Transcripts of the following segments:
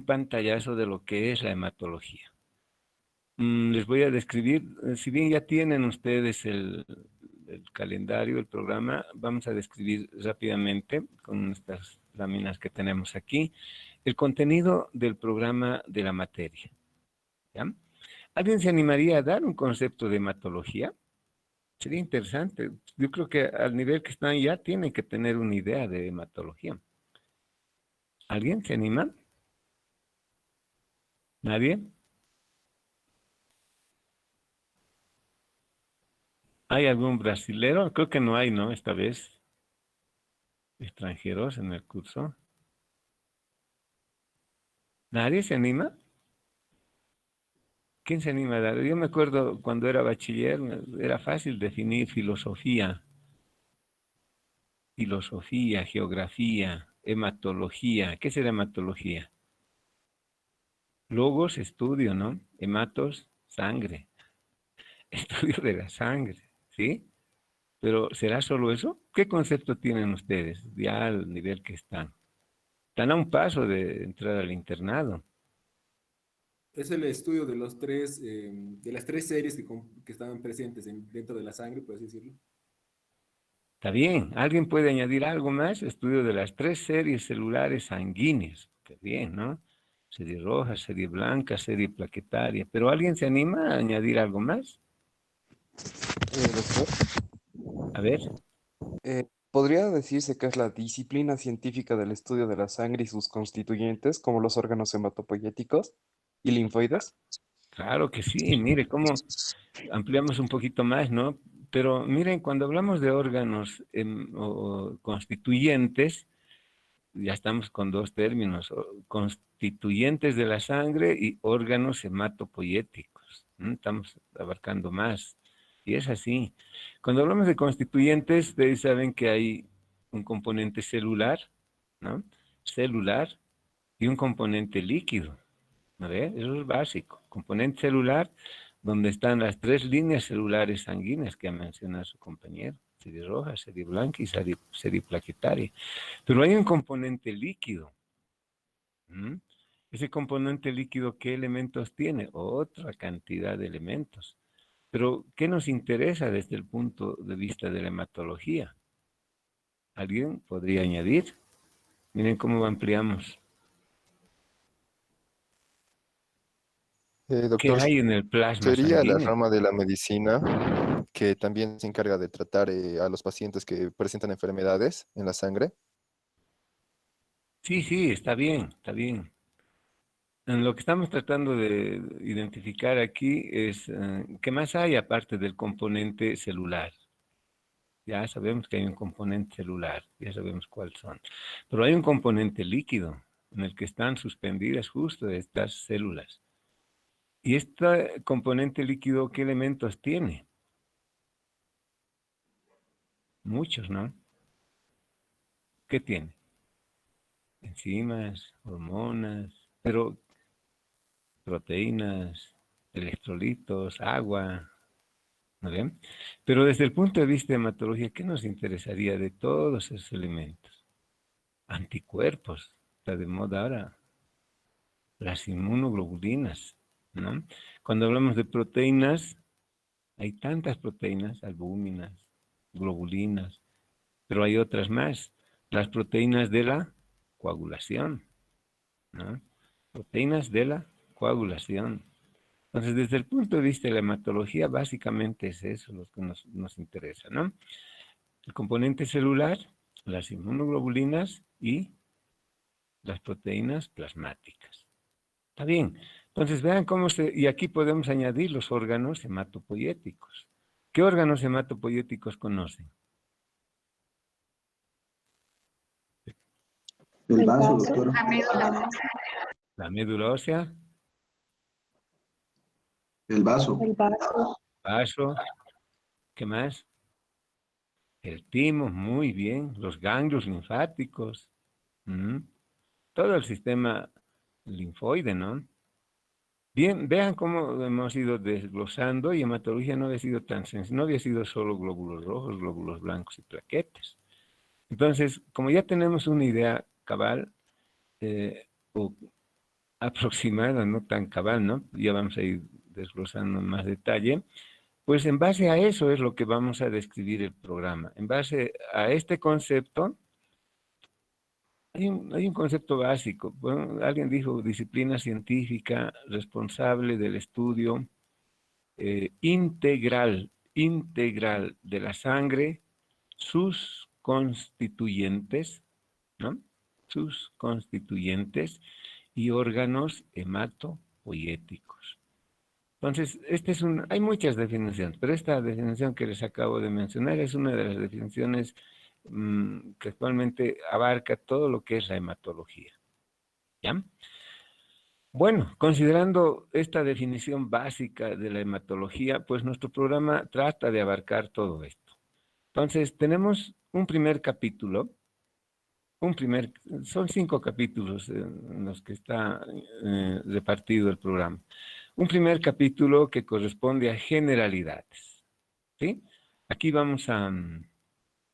pantallazo de lo que es la hematología. Les voy a describir, si bien ya tienen ustedes el calendario, el programa, vamos a describir rápidamente con estas láminas que tenemos aquí, el contenido del programa de la materia. ¿Ya? ¿Alguien se animaría a dar un concepto de hematología? Sería interesante. Yo creo que al nivel que están ya tienen que tener una idea de hematología. ¿Alguien se anima? ¿Nadie? ¿Hay algún brasilero? Creo que no hay, ¿no? Esta vez, extranjeros en el curso. ¿Nadie se anima? ¿Quién se anima a dar? Yo me acuerdo cuando era bachiller, era fácil definir filosofía, geografía, hematología. ¿Qué será hematología? Logos, estudio, ¿no? Hematos, sangre. Estudio de la sangre, ¿sí? Pero ¿será solo eso? ¿Qué concepto tienen ustedes ya al nivel que están? Están a un paso de entrar al internado. Es el estudio de de las tres series que estaban presentes dentro de la sangre, por así decirlo. Está bien. ¿Alguien puede añadir algo más? Estudio de las 3 series celulares sanguíneas. Qué bien, ¿no? Serie roja, serie blanca, serie plaquetaria. ¿Pero alguien se anima a añadir algo más? Doctor, A ver. ¿podría decirse que es la disciplina científica del estudio de la sangre y sus constituyentes, como los órganos hematopoyéticos y linfoides? Claro que sí. Mire cómo ampliamos un poquito más, ¿no? Pero miren, cuando hablamos de órganos o constituyentes, ya estamos con dos términos, constituyentes de la sangre y órganos hematopoyéticos. Estamos abarcando más. Y es así. Cuando hablamos de constituyentes, ustedes saben que hay un componente celular, ¿no? Celular y un componente líquido. ¿No ve? Eso es básico. Componente celular, donde están las 3 líneas celulares sanguíneas que ha mencionado su compañero. Serie roja, serie blanca y serie plaquetaria. Pero hay un componente líquido. ¿Mm? Ese componente líquido, ¿qué elementos tiene? Otra cantidad de elementos. Pero, ¿qué nos interesa desde el punto de vista de la hematología? ¿Alguien podría añadir? Miren cómo ampliamos. ¿Qué Doctor, hay en el plasma sería la sanguíneo? rama de la medicina que también se encarga de tratar a los pacientes que presentan enfermedades en la sangre. Sí, sí, está bien, está bien. Lo que estamos tratando de identificar aquí es qué más hay aparte del componente celular. Ya sabemos que hay un componente celular, ya sabemos cuáles son. Pero hay un componente líquido en el que están suspendidas justo estas células. ¿Y este componente líquido qué elementos tiene? Muchos, ¿no? ¿Qué tiene? Enzimas, hormonas, pero proteínas, electrolitos, agua, ¿no ven? Pero desde el punto de vista de hematología, ¿qué nos interesaría de todos esos elementos? Anticuerpos, está de moda ahora, las inmunoglobulinas, ¿no? Cuando hablamos de proteínas, hay tantas proteínas, albúminas, globulinas, pero hay otras más, las proteínas de la coagulación, ¿no? Proteínas de la coagulación. Entonces, desde el punto de vista de la hematología, básicamente es eso lo que nos interesa, ¿no? El componente celular, las inmunoglobulinas y las proteínas plasmáticas. Está bien. Entonces, vean cómo y aquí podemos añadir los órganos hematopoyéticos. ¿Qué órganos hematopoyéticos conocen? El vaso, doctor. La médula ósea, El vaso. vaso, ¿qué más? El timo, muy bien. Los ganglios linfáticos, ¿m? Todo el sistema linfoide, ¿no? Bien, vean cómo hemos ido desglosando y hematología no había sido tan sencillo, no había sido solo glóbulos rojos, glóbulos blancos y plaquetas. Entonces, como ya tenemos una idea cabal, o aproximada, no tan cabal, ¿no? Ya vamos a ir desglosando en más detalle. Pues en base a eso es lo que vamos a describir el programa. En base a este concepto, hay un concepto básico. Bueno, alguien dijo disciplina científica responsable del estudio integral de la sangre, sus constituyentes, ¿no? Sus constituyentes y órganos hematopoyéticos. Entonces, hay muchas definiciones, pero esta definición que les acabo de mencionar es una de las definiciones que actualmente abarca todo lo que es la hematología. ¿Ya? Bueno, considerando esta definición básica de la hematología, pues nuestro programa trata de abarcar todo esto. Entonces, tenemos un primer capítulo, son 5 capítulos en los que está repartido el programa. Un primer capítulo que corresponde a generalidades, ¿sí? Aquí vamos a,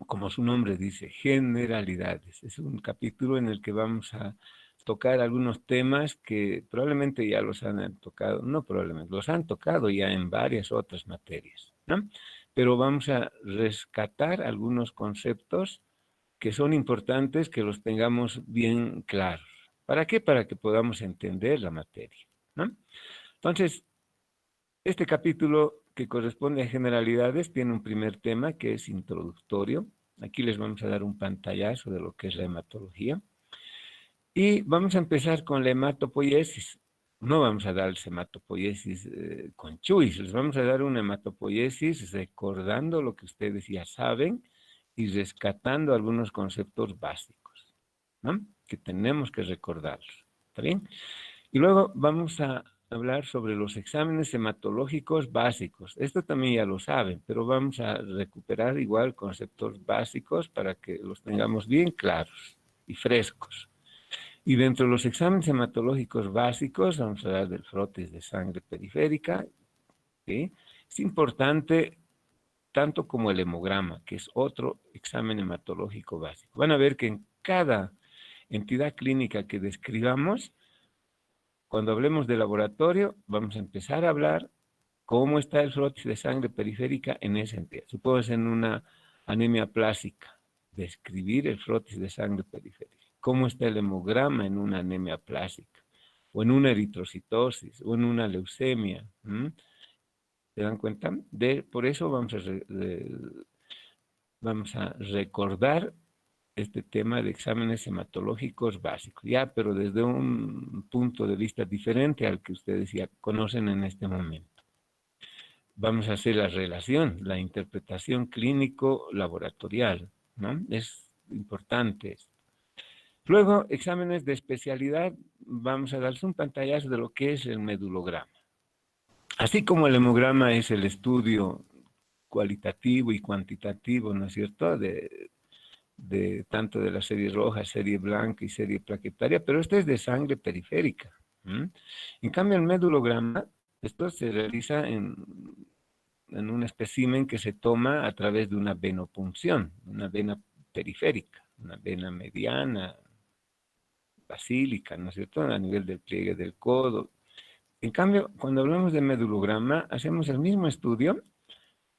como su nombre dice, generalidades. Es un capítulo en el que vamos a tocar algunos temas que probablemente ya los han tocado, no probablemente, los han tocado ya en varias otras materias, ¿no? Pero vamos a rescatar algunos conceptos que son importantes que los tengamos bien claros. ¿Para qué? Para que podamos entender la materia, ¿no? Entonces, este capítulo que corresponde a generalidades tiene un primer tema que es introductorio. Aquí les vamos a dar un pantallazo de lo que es la hematología. Y vamos a empezar con la hematopoiesis. No vamos a darles hematopoiesis con chuis, les vamos a dar una hematopoiesis recordando lo que ustedes ya saben y rescatando algunos conceptos básicos, ¿no? Que tenemos que recordarlos. ¿Está bien? Y luego vamos a hablar sobre los exámenes hematológicos básicos. Esto también ya lo saben, pero vamos a recuperar igual conceptos básicos para que los tengamos bien claros y frescos. Y dentro de los exámenes hematológicos básicos, vamos a hablar del frotis de sangre periférica, ¿sí? Es importante tanto como el hemograma, que es otro examen hematológico básico. Van a ver que en cada entidad clínica que describamos, cuando hablemos de laboratorio, vamos a empezar a hablar cómo está el frotis de sangre periférica en esa entidad. Supongamos en una anemia plástica, describir el frotis de sangre periférica. Cómo está el hemograma en una anemia plástica, o en una eritrocitosis, o en una leucemia. ¿Se dan cuenta? Por eso vamos a recordar este tema de exámenes hematológicos básicos, ya, pero desde un punto de vista diferente al que ustedes ya conocen en este momento. Vamos a hacer la relación, la interpretación clínico-laboratorial, ¿no? Es importante. Luego, exámenes de especialidad, vamos a darles un pantallazo de lo que es el medulograma. Así como el hemograma es el estudio cualitativo y cuantitativo, ¿no es cierto?, de tanto de la serie roja, serie blanca y serie plaquetaria, pero este es de sangre periférica. En cambio, el medulograma, esto se realiza en un espécimen que se toma a través de una venopunción, una vena periférica, una vena mediana, basílica, ¿no es cierto?, a nivel del pliegue del codo. En cambio, cuando hablamos de medulograma, hacemos el mismo estudio,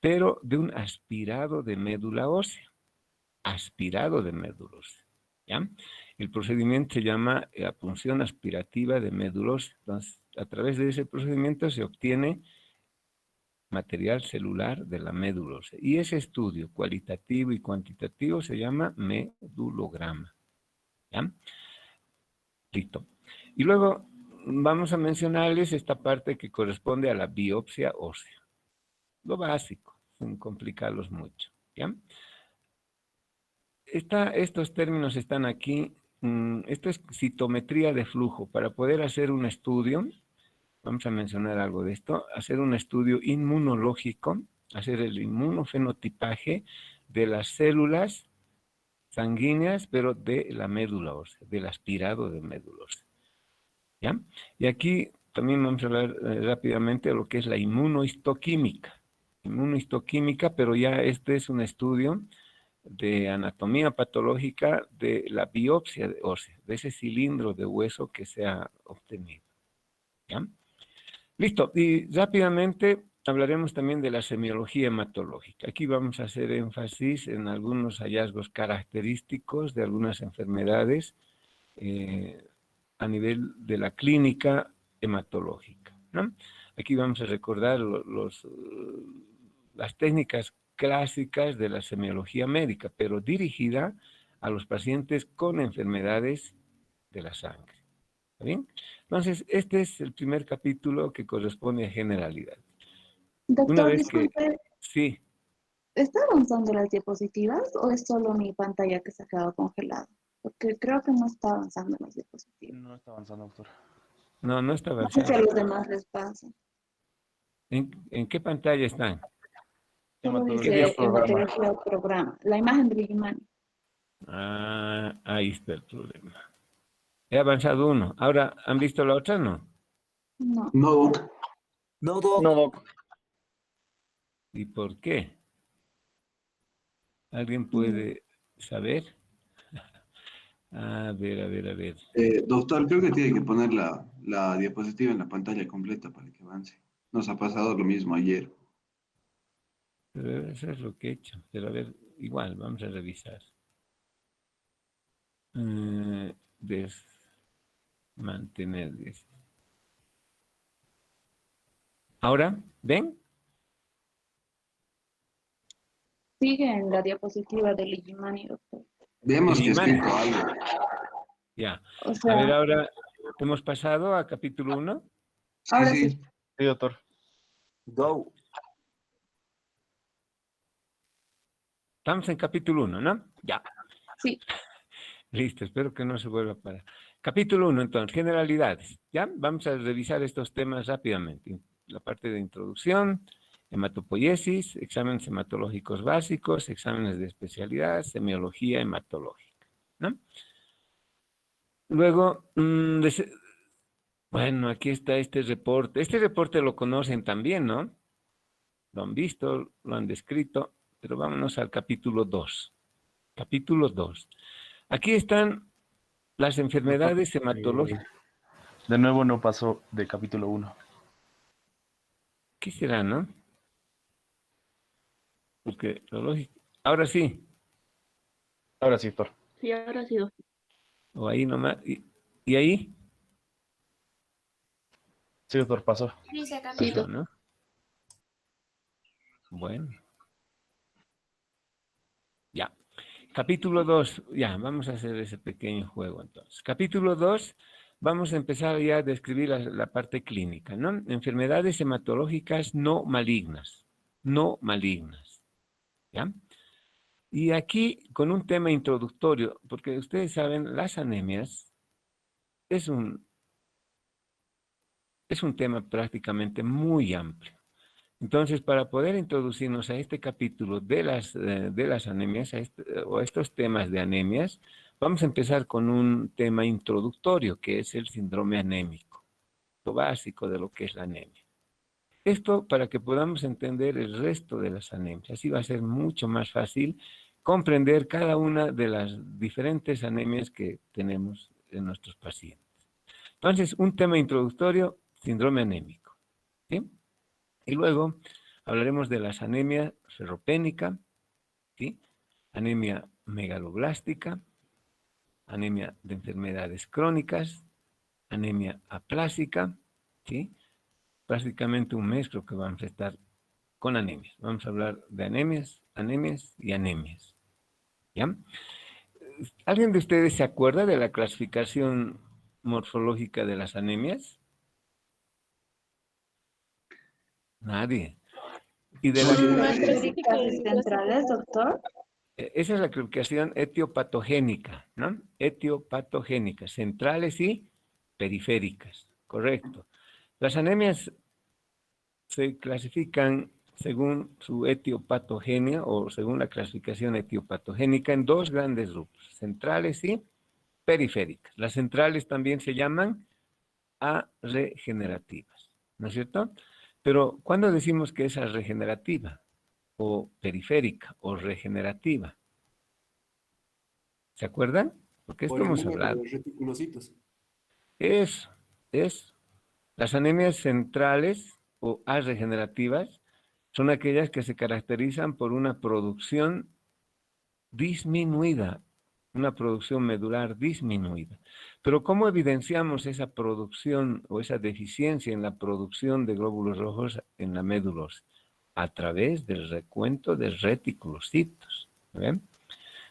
pero de un aspirado de médula ósea. Aspirado de médula ósea, ¿ya? El procedimiento se llama punción aspirativa de médula ósea. Entonces, a través de ese procedimiento se obtiene material celular de la médula ósea. Y ese estudio cualitativo y cuantitativo se llama medulograma, ¿ya? Listo. Y luego vamos a mencionarles esta parte que corresponde a la biopsia ósea. Lo básico, sin complicarlos mucho, ¿ya? Estos términos están aquí. Esto es citometría de flujo. Para poder hacer un estudio, vamos a mencionar algo de esto, hacer un estudio inmunológico, hacer el inmunofenotipaje de las células sanguíneas, pero de la médula ósea, del aspirado de médula ósea. ¿Ya? Y aquí también vamos a hablar rápidamente de lo que es la inmunohistoquímica. Inmunohistoquímica, pero ya este es un estudio de anatomía patológica de la biopsia ósea, de ese cilindro de hueso que se ha obtenido. ¿Ya? Listo, y rápidamente hablaremos también de la semiología hematológica. Aquí vamos a hacer énfasis en algunos hallazgos característicos de algunas enfermedades a nivel de la clínica hematológica, ¿no? Aquí vamos a recordar las técnicas clásicas de la semiología médica, pero dirigida a los pacientes con enfermedades de la sangre. ¿Está bien? Entonces, este es el primer capítulo que corresponde a generalidad. Una Doctor, vez que... disculpe, Sí, ¿está avanzando las diapositivas o es solo mi pantalla que se ha quedado congelada? Porque creo que no está avanzando las diapositivas. No está avanzando, doctor. no está No sé si a avanzando. los demás les pasa. ¿En qué pantalla están? Solo Hematología dice programa. hematología programa. La imagen de Ligimani. Ah, ahí está el problema. He avanzado uno. Ahora, ¿han visto la otra? No. No. No, Doc. No, Doc. No, doc. ¿Y por qué? ¿Alguien Mm, puede saber? A ver, a ver, a ver. Doctor, creo que tiene que poner la diapositiva en la pantalla completa para que avance. Nos ha pasado lo mismo ayer. Pero eso es lo que he hecho. Pero a ver, igual, vamos a revisar. Mantener. Ahora, ¿ven? Sigue en la diapositiva de Ligimani, doctor. Vemos que Digimani. escrito algo. Ya. O A ver, sea, ahora hemos pasado a capítulo 1. Sí, ahora sí. sí. Sí, doctor. Go. Estamos en capítulo 1, ¿no? Ya. Sí. Listo, espero que no se vuelva a parar. Capítulo 1, entonces, generalidades. ¿Ya? Vamos a revisar estos temas rápidamente. La parte de introducción, hematopoiesis, exámenes hematológicos básicos, exámenes de especialidad, semiología hematológica, ¿no? Luego, bueno, aquí está este reporte. Este reporte lo conocen también, ¿no? Lo han visto, lo han descrito, pero vámonos al capítulo 2. Capítulo 2. Aquí están las enfermedades hematológicas. De nuevo no pasó de capítulo 1. ¿Qué será, no? Porque lo lógico. Ahora sí, Ahora sí, doctor. Sí, ahora sí, doctor. o ahí nomás. ¿Y ahí? Sí, doctor, pasó. Sí, Pasó, doctor. ¿no? Bueno, ya. Capítulo 2, ya, vamos a hacer ese pequeño juego entonces. Capítulo 2, vamos a empezar ya a describir la parte clínica, ¿no? Enfermedades hematológicas no malignas, no malignas, ¿ya? Y aquí con un tema introductorio, porque ustedes saben, las anemias es un tema prácticamente muy amplio. Entonces, para poder introducirnos a este capítulo de las anemias, o a estos temas de anemias, vamos a empezar con un tema introductorio, que es el síndrome anémico, lo básico de lo que es la anemia. Esto para que podamos entender el resto de las anemias. Así va a ser mucho más fácil comprender cada una de las diferentes anemias que tenemos en nuestros pacientes. Entonces, un tema introductorio, síndrome anémico, ¿sí? Y luego hablaremos de las anemias ferropénica, ¿sí? Anemia megaloblástica, anemia de enfermedades crónicas, anemia aplásica, ¿sí? Prácticamente un mes creo que vamos a estar con anemias. Vamos a hablar de anemias, anemias y anemias, ¿ya? ¿Alguien de ustedes se acuerda de la clasificación morfológica de las anemias? Nadie. Y de las Características centrales, doctor. esa es la clasificación etiopatogénica, ¿no? Etiopatogénica, centrales y periféricas, correcto. Las anemias se clasifican según su etiopatogenia o según la clasificación etiopatogénica en dos grandes grupos, centrales y periféricas. Las centrales también se llaman arregenerativas, ¿no es cierto? Pero ¿cuándo decimos que es regenerativa o periférica o regenerativa? ¿Se acuerdan? Porque esto Por el hemos número de hablado. los reticulocitos. Es. Las anemias centrales o regenerativas son aquellas que se caracterizan por una producción disminuida, una producción medular disminuida. Pero ¿cómo evidenciamos esa producción o esa deficiencia en la producción de glóbulos rojos en la médulos? A través del recuento de reticulocitos. ¿Ven?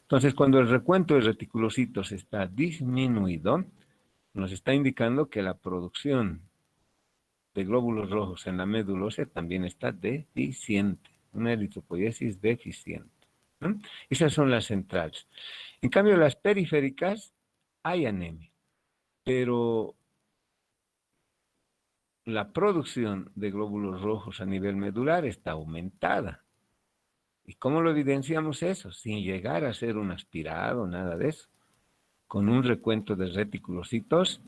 Entonces, cuando el recuento de reticulocitos está disminuido, nos está indicando que la producción de glóbulos rojos en la médula ósea también está deficiente, una eritropoiesis deficiente, ¿no? Esas son las centrales. En cambio, las periféricas hay anemia, pero la producción de glóbulos rojos a nivel medular está aumentada. ¿Y cómo lo evidenciamos eso? Sin llegar a ser un aspirado, nada de eso, con un recuento de reticulocitos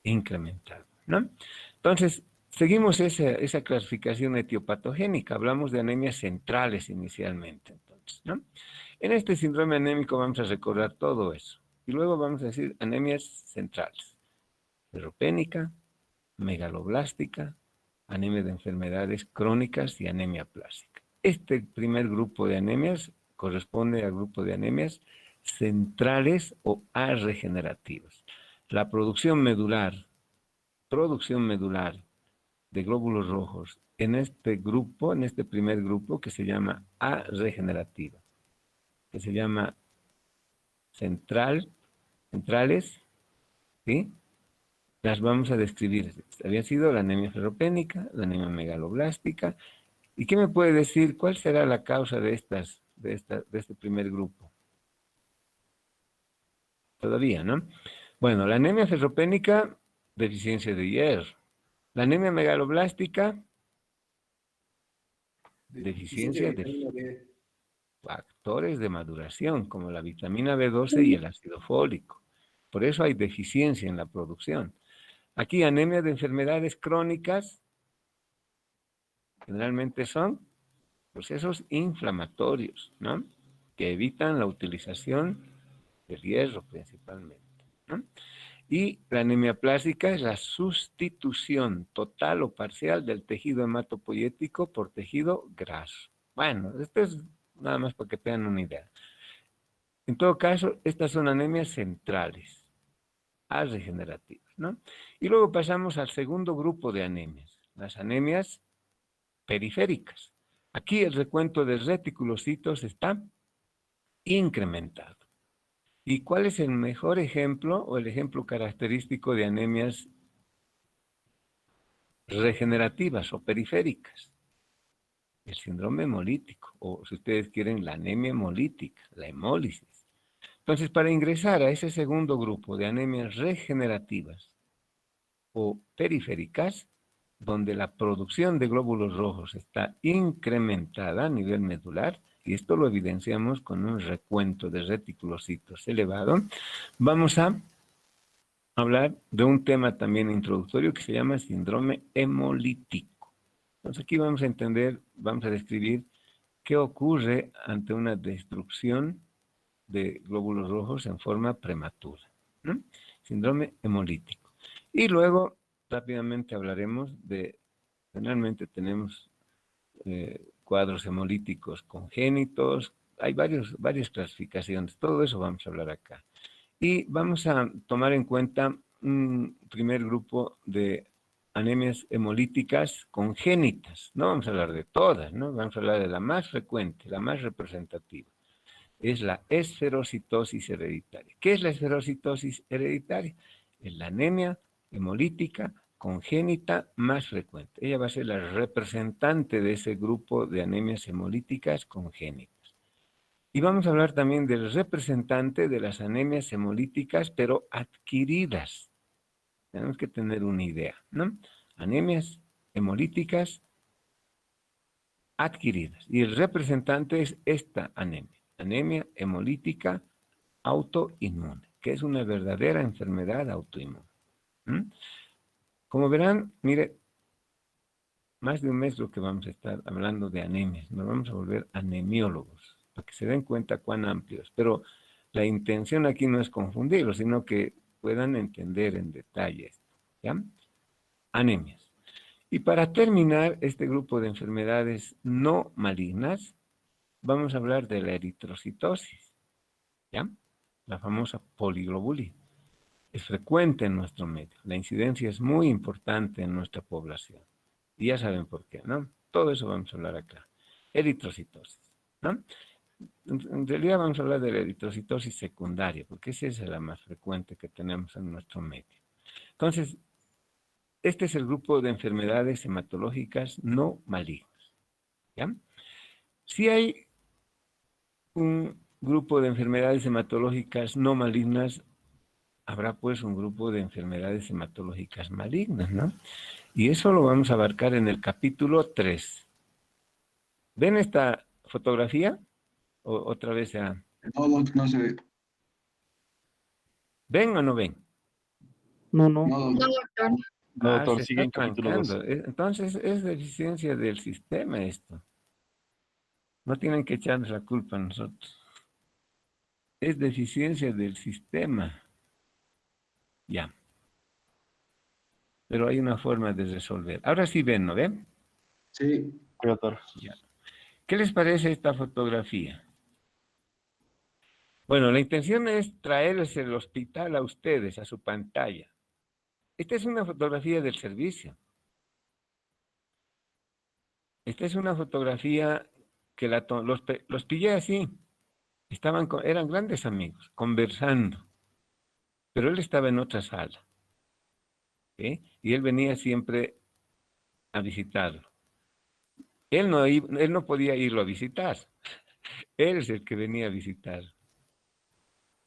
incrementado, ¿no? Entonces, seguimos esa clasificación etiopatogénica. Hablamos de anemias centrales inicialmente, entonces, ¿no? En este síndrome anémico vamos a recordar todo eso. Y luego vamos a decir anemias centrales. Ferropénica, megaloblástica, anemia de enfermedades crónicas y anemia plástica. Este primer grupo de anemias corresponde al grupo de anemias centrales o arregenerativas. La producción medular de glóbulos rojos en este grupo, en este primer grupo que se llama arregenerativa, que se llama centrales, ¿sí? Las vamos a describir. Había sido la anemia ferropénica, la anemia megaloblástica. ¿Y qué me puede decir? ¿Cuál será la causa de este primer grupo? Todavía, ¿no? Bueno, la anemia ferropénica, deficiencia de hierro. La anemia megaloblástica, deficiencia de vitamina D. factores de maduración, como la vitamina B12 y el ácido fólico. Por eso hay deficiencia en la producción. Aquí, anemia de enfermedades crónicas, generalmente son procesos inflamatorios, ¿no? Que evitan la utilización del hierro principalmente, ¿no? Y la anemia plástica es la sustitución total o parcial del tejido hematopoyético por tejido graso. Bueno, esto es nada más para que tengan una idea. En todo caso, estas son anemias centrales, regenerativas, ¿no? Y luego pasamos al segundo grupo de anemias, las anemias periféricas. Aquí el recuento de reticulocitos está incrementado. ¿Y cuál es el mejor ejemplo o el ejemplo característico de anemias regenerativas o periféricas? El síndrome hemolítico, o si ustedes quieren, la anemia hemolítica, la hemólisis. Entonces, para ingresar a ese segundo grupo de anemias regenerativas o periféricas, donde la producción de glóbulos rojos está incrementada a nivel medular, y esto lo evidenciamos con un recuento de reticulocitos elevado, vamos a hablar de un tema también introductorio que se llama síndrome hemolítico. Entonces aquí vamos a entender, vamos a describir qué ocurre ante una destrucción de glóbulos rojos en forma prematura, ¿no? Síndrome hemolítico. Y luego rápidamente hablaremos de, generalmente tenemos cuadros hemolíticos congénitos, hay varias clasificaciones, todo eso vamos a hablar acá. Y vamos a tomar en cuenta un primer grupo de anemias hemolíticas congénitas. No vamos a hablar de todas, ¿no? Vamos a hablar de la más frecuente, la más representativa. Es la esferocitosis hereditaria. ¿Qué es la esferocitosis hereditaria? Es la anemia hemolítica congénita más frecuente. Ella va a ser la representante de ese grupo de anemias hemolíticas congénitas. Y vamos a hablar también del representante de las anemias hemolíticas, pero adquiridas. Tenemos que tener una idea, ¿no? Anemias hemolíticas adquiridas. Y el representante es esta anemia, anemia hemolítica autoinmune, que es una verdadera enfermedad autoinmune. Como verán, mire, más de un mes lo que vamos a estar hablando de anemias. Nos vamos a volver anemiólogos, para que se den cuenta cuán amplios. Pero La intención aquí no es confundirlos, sino que puedan entender en detalle esto, ¿ya? Anemias. Y para terminar este grupo de enfermedades no malignas, vamos a hablar de la eritrocitosis, ¿ya? La famosa poliglobulia. Es frecuente en nuestro medio. La incidencia es muy importante en nuestra población. Y ya saben por qué, ¿no? Todo eso vamos a hablar acá. Eritrocitosis, ¿no? En realidad vamos a hablar de la eritrocitosis secundaria, porque esa es la más frecuente que tenemos en nuestro medio. Entonces, este es el grupo de enfermedades hematológicas no malignas, ¿ya? Si hay un grupo de enfermedades hematológicas no malignas, habrá pues un grupo de enfermedades hematológicas malignas, ¿no? Y eso lo vamos a abarcar en el capítulo 3. ¿Ven esta fotografía? O otra vez ya. No, Doc, no se ve. ¿Ven o no ven? No, no. No, No, Doc. doctor. No, doctor, Se sigue está en capítulo 2. trancando. Entonces es deficiencia del sistema esto. No tienen que echarnos la culpa a nosotros. Es deficiencia del sistema. Ya. Pero hay una forma de resolver. Ahora sí ven, ¿no ven? Sí. Sí, doctor. Ya. ¿Qué les parece esta fotografía? Bueno, la intención es traerles el hospital a ustedes, a su pantalla. Esta es una fotografía del servicio. Esta es una fotografía que los pillé así. Eran grandes amigos, conversando. Pero él estaba en otra sala. ¿Sí? Y él venía siempre a visitarlo. Él no podía irlo a visitar. Él es el que venía a visitarlo.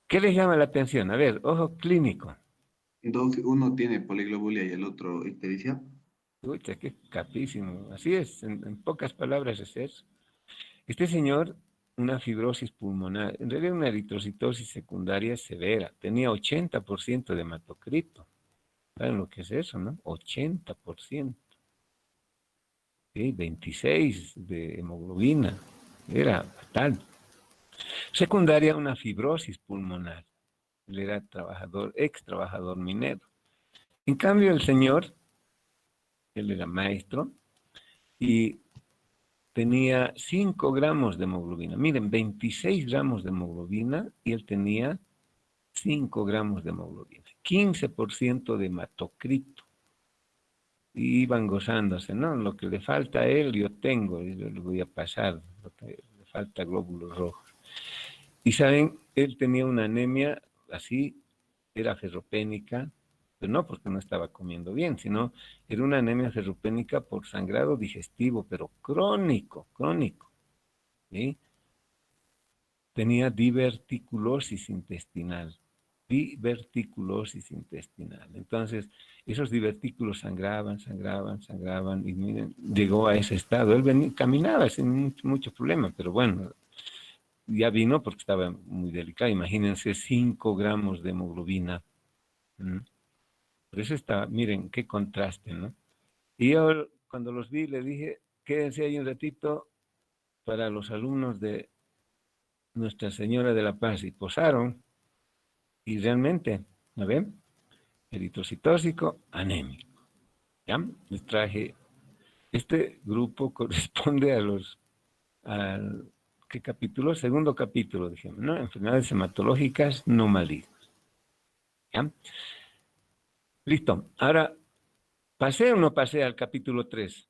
¿Qué les llama la atención? A ver, ojo clínico. Doc, uno tiene poliglobulia y el otro ictericia. Escucha, qué capísimo. Así es, en pocas palabras es eso. Este señor, una fibrosis pulmonar, en realidad una eritrocitosis secundaria severa, tenía 80% de hematocrito. ¿Saben lo que es eso, no? 80%. ¿Sí? 26 de hemoglobina. Era fatal. Secundaria, una fibrosis pulmonar. Él era ex trabajador minero. En cambio, el señor, él era maestro y tenía 5 gramos de hemoglobina. Miren, 26 gramos de hemoglobina y él tenía 5 gramos de hemoglobina. 15% de hematocrito. Y iban gozándose, ¿no? Lo que le falta a él, yo tengo, y yo le voy a pasar. Lo que le falta glóbulos rojos. Y saben, él tenía una anemia así, era ferropénica, pero no porque no estaba comiendo bien, sino era una anemia ferropénica por sangrado digestivo, pero crónico, crónico. ¿Sí? Tenía diverticulosis intestinal. Diverticulosis intestinal. Entonces, esos divertículos sangraban, y miren, llegó a ese estado. Él caminaba sin mucho problema, pero bueno, ya vino porque estaba muy delicado. Imagínense 5 gramos de hemoglobina. Por eso está, miren, qué contraste, ¿no? Y yo cuando los vi le dije, quédense ahí un ratito para los alumnos de Nuestra Señora de la Paz. Y posaron, y realmente, ¿no ven? Eritrocitósico, anémico. ¿Ya? Les traje, este grupo corresponde ¿qué capítulo? Segundo capítulo, dijimos, ¿no? Enfermedades hematológicas no malignas. ¿Ya? Listo. Ahora, ¿pasé o no pasé al capítulo 3?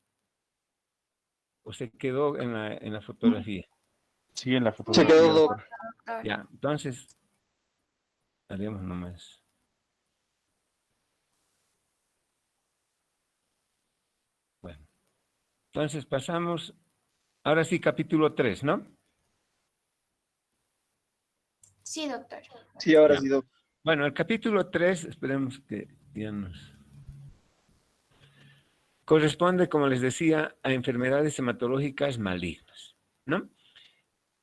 ¿O se quedó en la fotografía? Sigue en la Se fotografía, quedó, Doc. doctor. Doctor. Ya, entonces, haremos nomás. Bueno, entonces pasamos, ahora sí, capítulo 3, ¿no? Sí, doctor. Sí, ahora Ya. sí, Doc. Bueno, el capítulo 3, esperemos que ya nos... Corresponde, como les decía, a enfermedades hematológicas malignas, ¿no?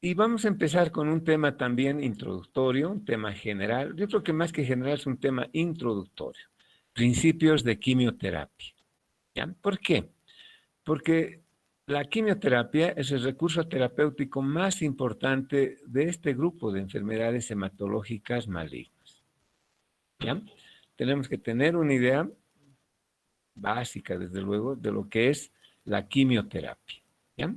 Y vamos a empezar con un tema también introductorio, un tema general. Yo creo que más que general es un tema introductorio. Principios de quimioterapia. ¿Ya? ¿Por qué? Porque La quimioterapia es el recurso terapéutico más importante de este grupo de enfermedades hematológicas malignas. ¿Ya? Tenemos que tener una idea básica, desde luego, de lo que es la quimioterapia. ¿Ya?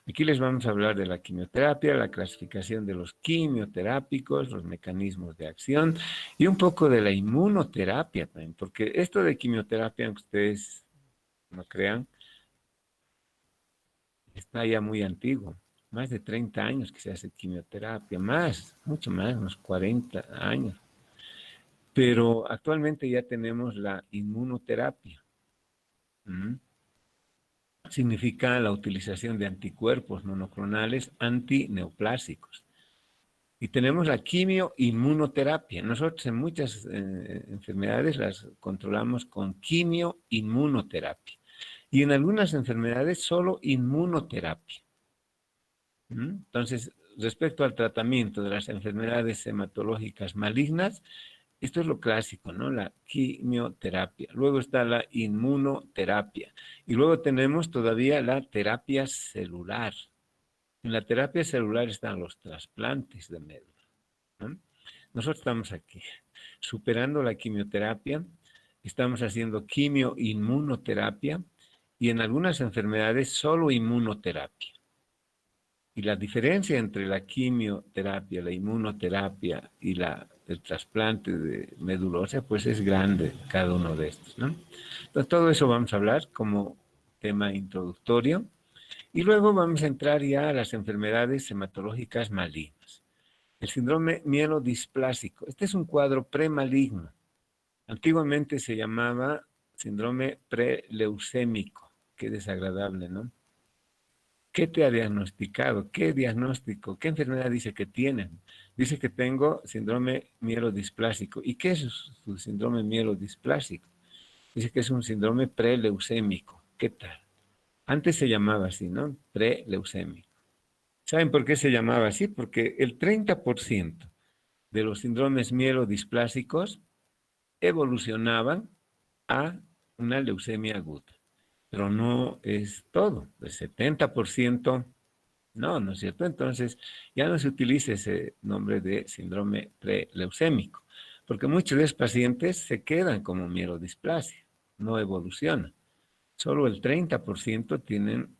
Aquí les vamos a hablar de la quimioterapia, la clasificación de los quimioterápicos, los mecanismos de acción y un poco de la inmunoterapia también, porque esto de quimioterapia, aunque ustedes no crean, está ya muy antiguo. Más de 30 años que se hace quimioterapia, más, mucho más, unos 40 años. Pero actualmente ya tenemos la inmunoterapia. ¿Mm? Significa la utilización de anticuerpos monoclonales antineoplásicos. Y tenemos la quimioinmunoterapia. Nosotros en muchas enfermedades las controlamos con quimioinmunoterapia. Y en algunas enfermedades solo inmunoterapia. Entonces, respecto al tratamiento de las enfermedades hematológicas malignas, esto es lo clásico, ¿no? La quimioterapia. Luego está la inmunoterapia. Y luego tenemos todavía la terapia celular. En la terapia celular están los trasplantes de médula, ¿no? Nosotros estamos aquí, superando la quimioterapia, estamos haciendo quimioinmunoterapia y en algunas enfermedades solo inmunoterapia. Y la diferencia entre la quimioterapia, la inmunoterapia y el trasplante de médula ósea, pues es grande cada uno de estos, ¿no? Entonces, todo eso vamos a hablar como tema introductorio. Y luego vamos a entrar ya a las enfermedades hematológicas malignas. El síndrome mielodisplásico. Este es un cuadro premaligno. Antiguamente se llamaba síndrome preleucémico. Qué desagradable, ¿no? ¿Qué te ha diagnosticado? ¿Qué diagnóstico? ¿Qué enfermedad dice que tienen? Dice que tengo síndrome mielodisplásico. ¿Y qué es su síndrome mielodisplásico? Dice que es un síndrome preleucémico. ¿Qué tal? Antes se llamaba así, ¿no? Preleucémico. ¿Saben por qué se llamaba así? Porque el 30% de los síndromes mielodisplásicos evolucionaban a una leucemia aguda. Pero no es todo. El 70% no, ¿no es cierto? Entonces ya no se utiliza ese nombre de síndrome preleucémico, porque muchos de los pacientes se quedan como mielodisplasia, no evolucionan. Solo el 30% tienen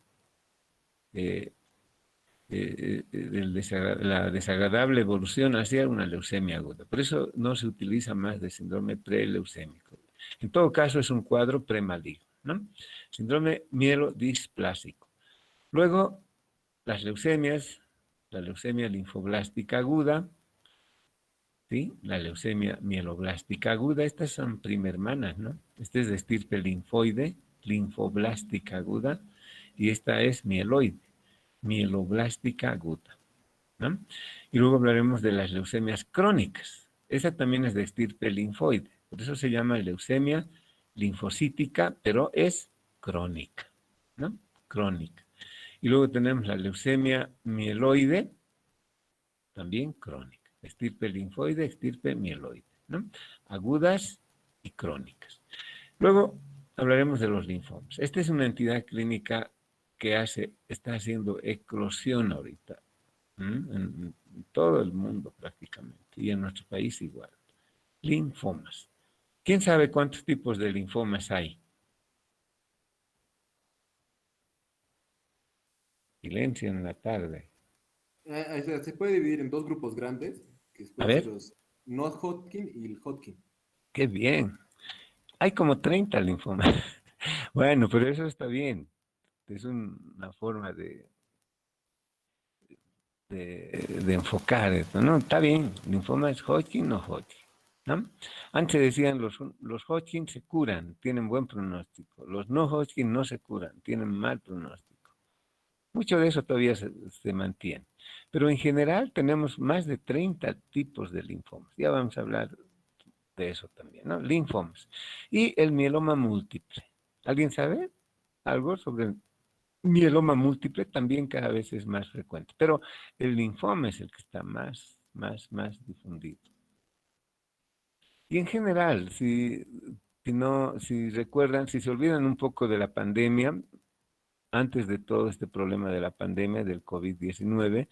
la desagradable evolución hacia una leucemia aguda. Por eso no se utiliza más de síndrome preleucémico. En todo caso es un cuadro premaligno, ¿no? Síndrome mielodisplásico. Luego, las leucemias, la leucemia linfoblástica aguda, ¿sí? La leucemia mieloblástica aguda, estas son primermanas, ¿no? Esta es de estirpe linfoide, linfoblástica aguda, y esta es mieloide, mieloblástica aguda, ¿no? Y luego hablaremos de las leucemias crónicas. Esa también es de estirpe linfoide, por eso se llama leucemia linfocítica, pero es crónica, ¿no? Crónica. Y luego tenemos la leucemia mieloide, también crónica. Estirpe linfoide, estirpe mieloide, ¿no? Agudas y crónicas. Luego hablaremos de los linfomas. Esta es una entidad clínica que está haciendo eclosión ahorita, en todo el mundo prácticamente, y en nuestro país igual. Linfomas. ¿Quién sabe cuántos tipos de linfomas hay? Silencio en la tarde. Se puede dividir en dos grupos grandes, que A pueden ser ver, los no-Hodgkin y el Hodgkin. qué bien. Hay como 30 linfomas. Bueno, pero eso está bien. Es una forma de enfocar esto, ¿no? Está bien, linfoma es Hodgkin o Hodgkin, ¿no? Antes decían los Hodgkin se curan, tienen buen pronóstico. Los no Hodgkin no se curan, tienen mal pronóstico. Mucho de eso todavía se mantiene. Pero en general tenemos más de 30 tipos de linfomas. Ya vamos a hablar de eso también, ¿no? Linfomas. Y el mieloma múltiple. ¿Alguien sabe algo sobre el mieloma múltiple? También cada vez es más frecuente, pero el linfoma es el que está más difundido. Y en general, si recuerdan, si se olvidan un poco de la pandemia, antes de todo este problema de la pandemia del COVID-19,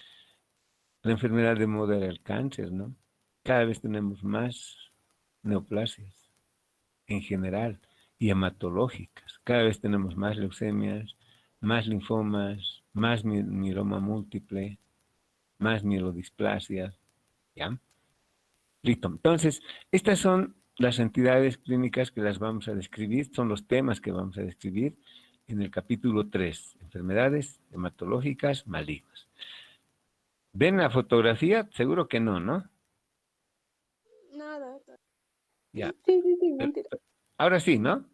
la enfermedad de moda era el cáncer, ¿no? Cada vez tenemos más neoplasias en general y hematológicas. Cada vez tenemos más leucemias, más linfomas, más mieloma múltiple, más mielodisplasias, ¿ya? Listo. Entonces, estas son las entidades clínicas que las vamos a describir, son los temas que vamos a describir en el capítulo 3, enfermedades hematológicas malignas. ¿Ven la fotografía? Seguro que no, ¿no? Nada. Ya. Sí, mentira. Ahora sí, ¿no?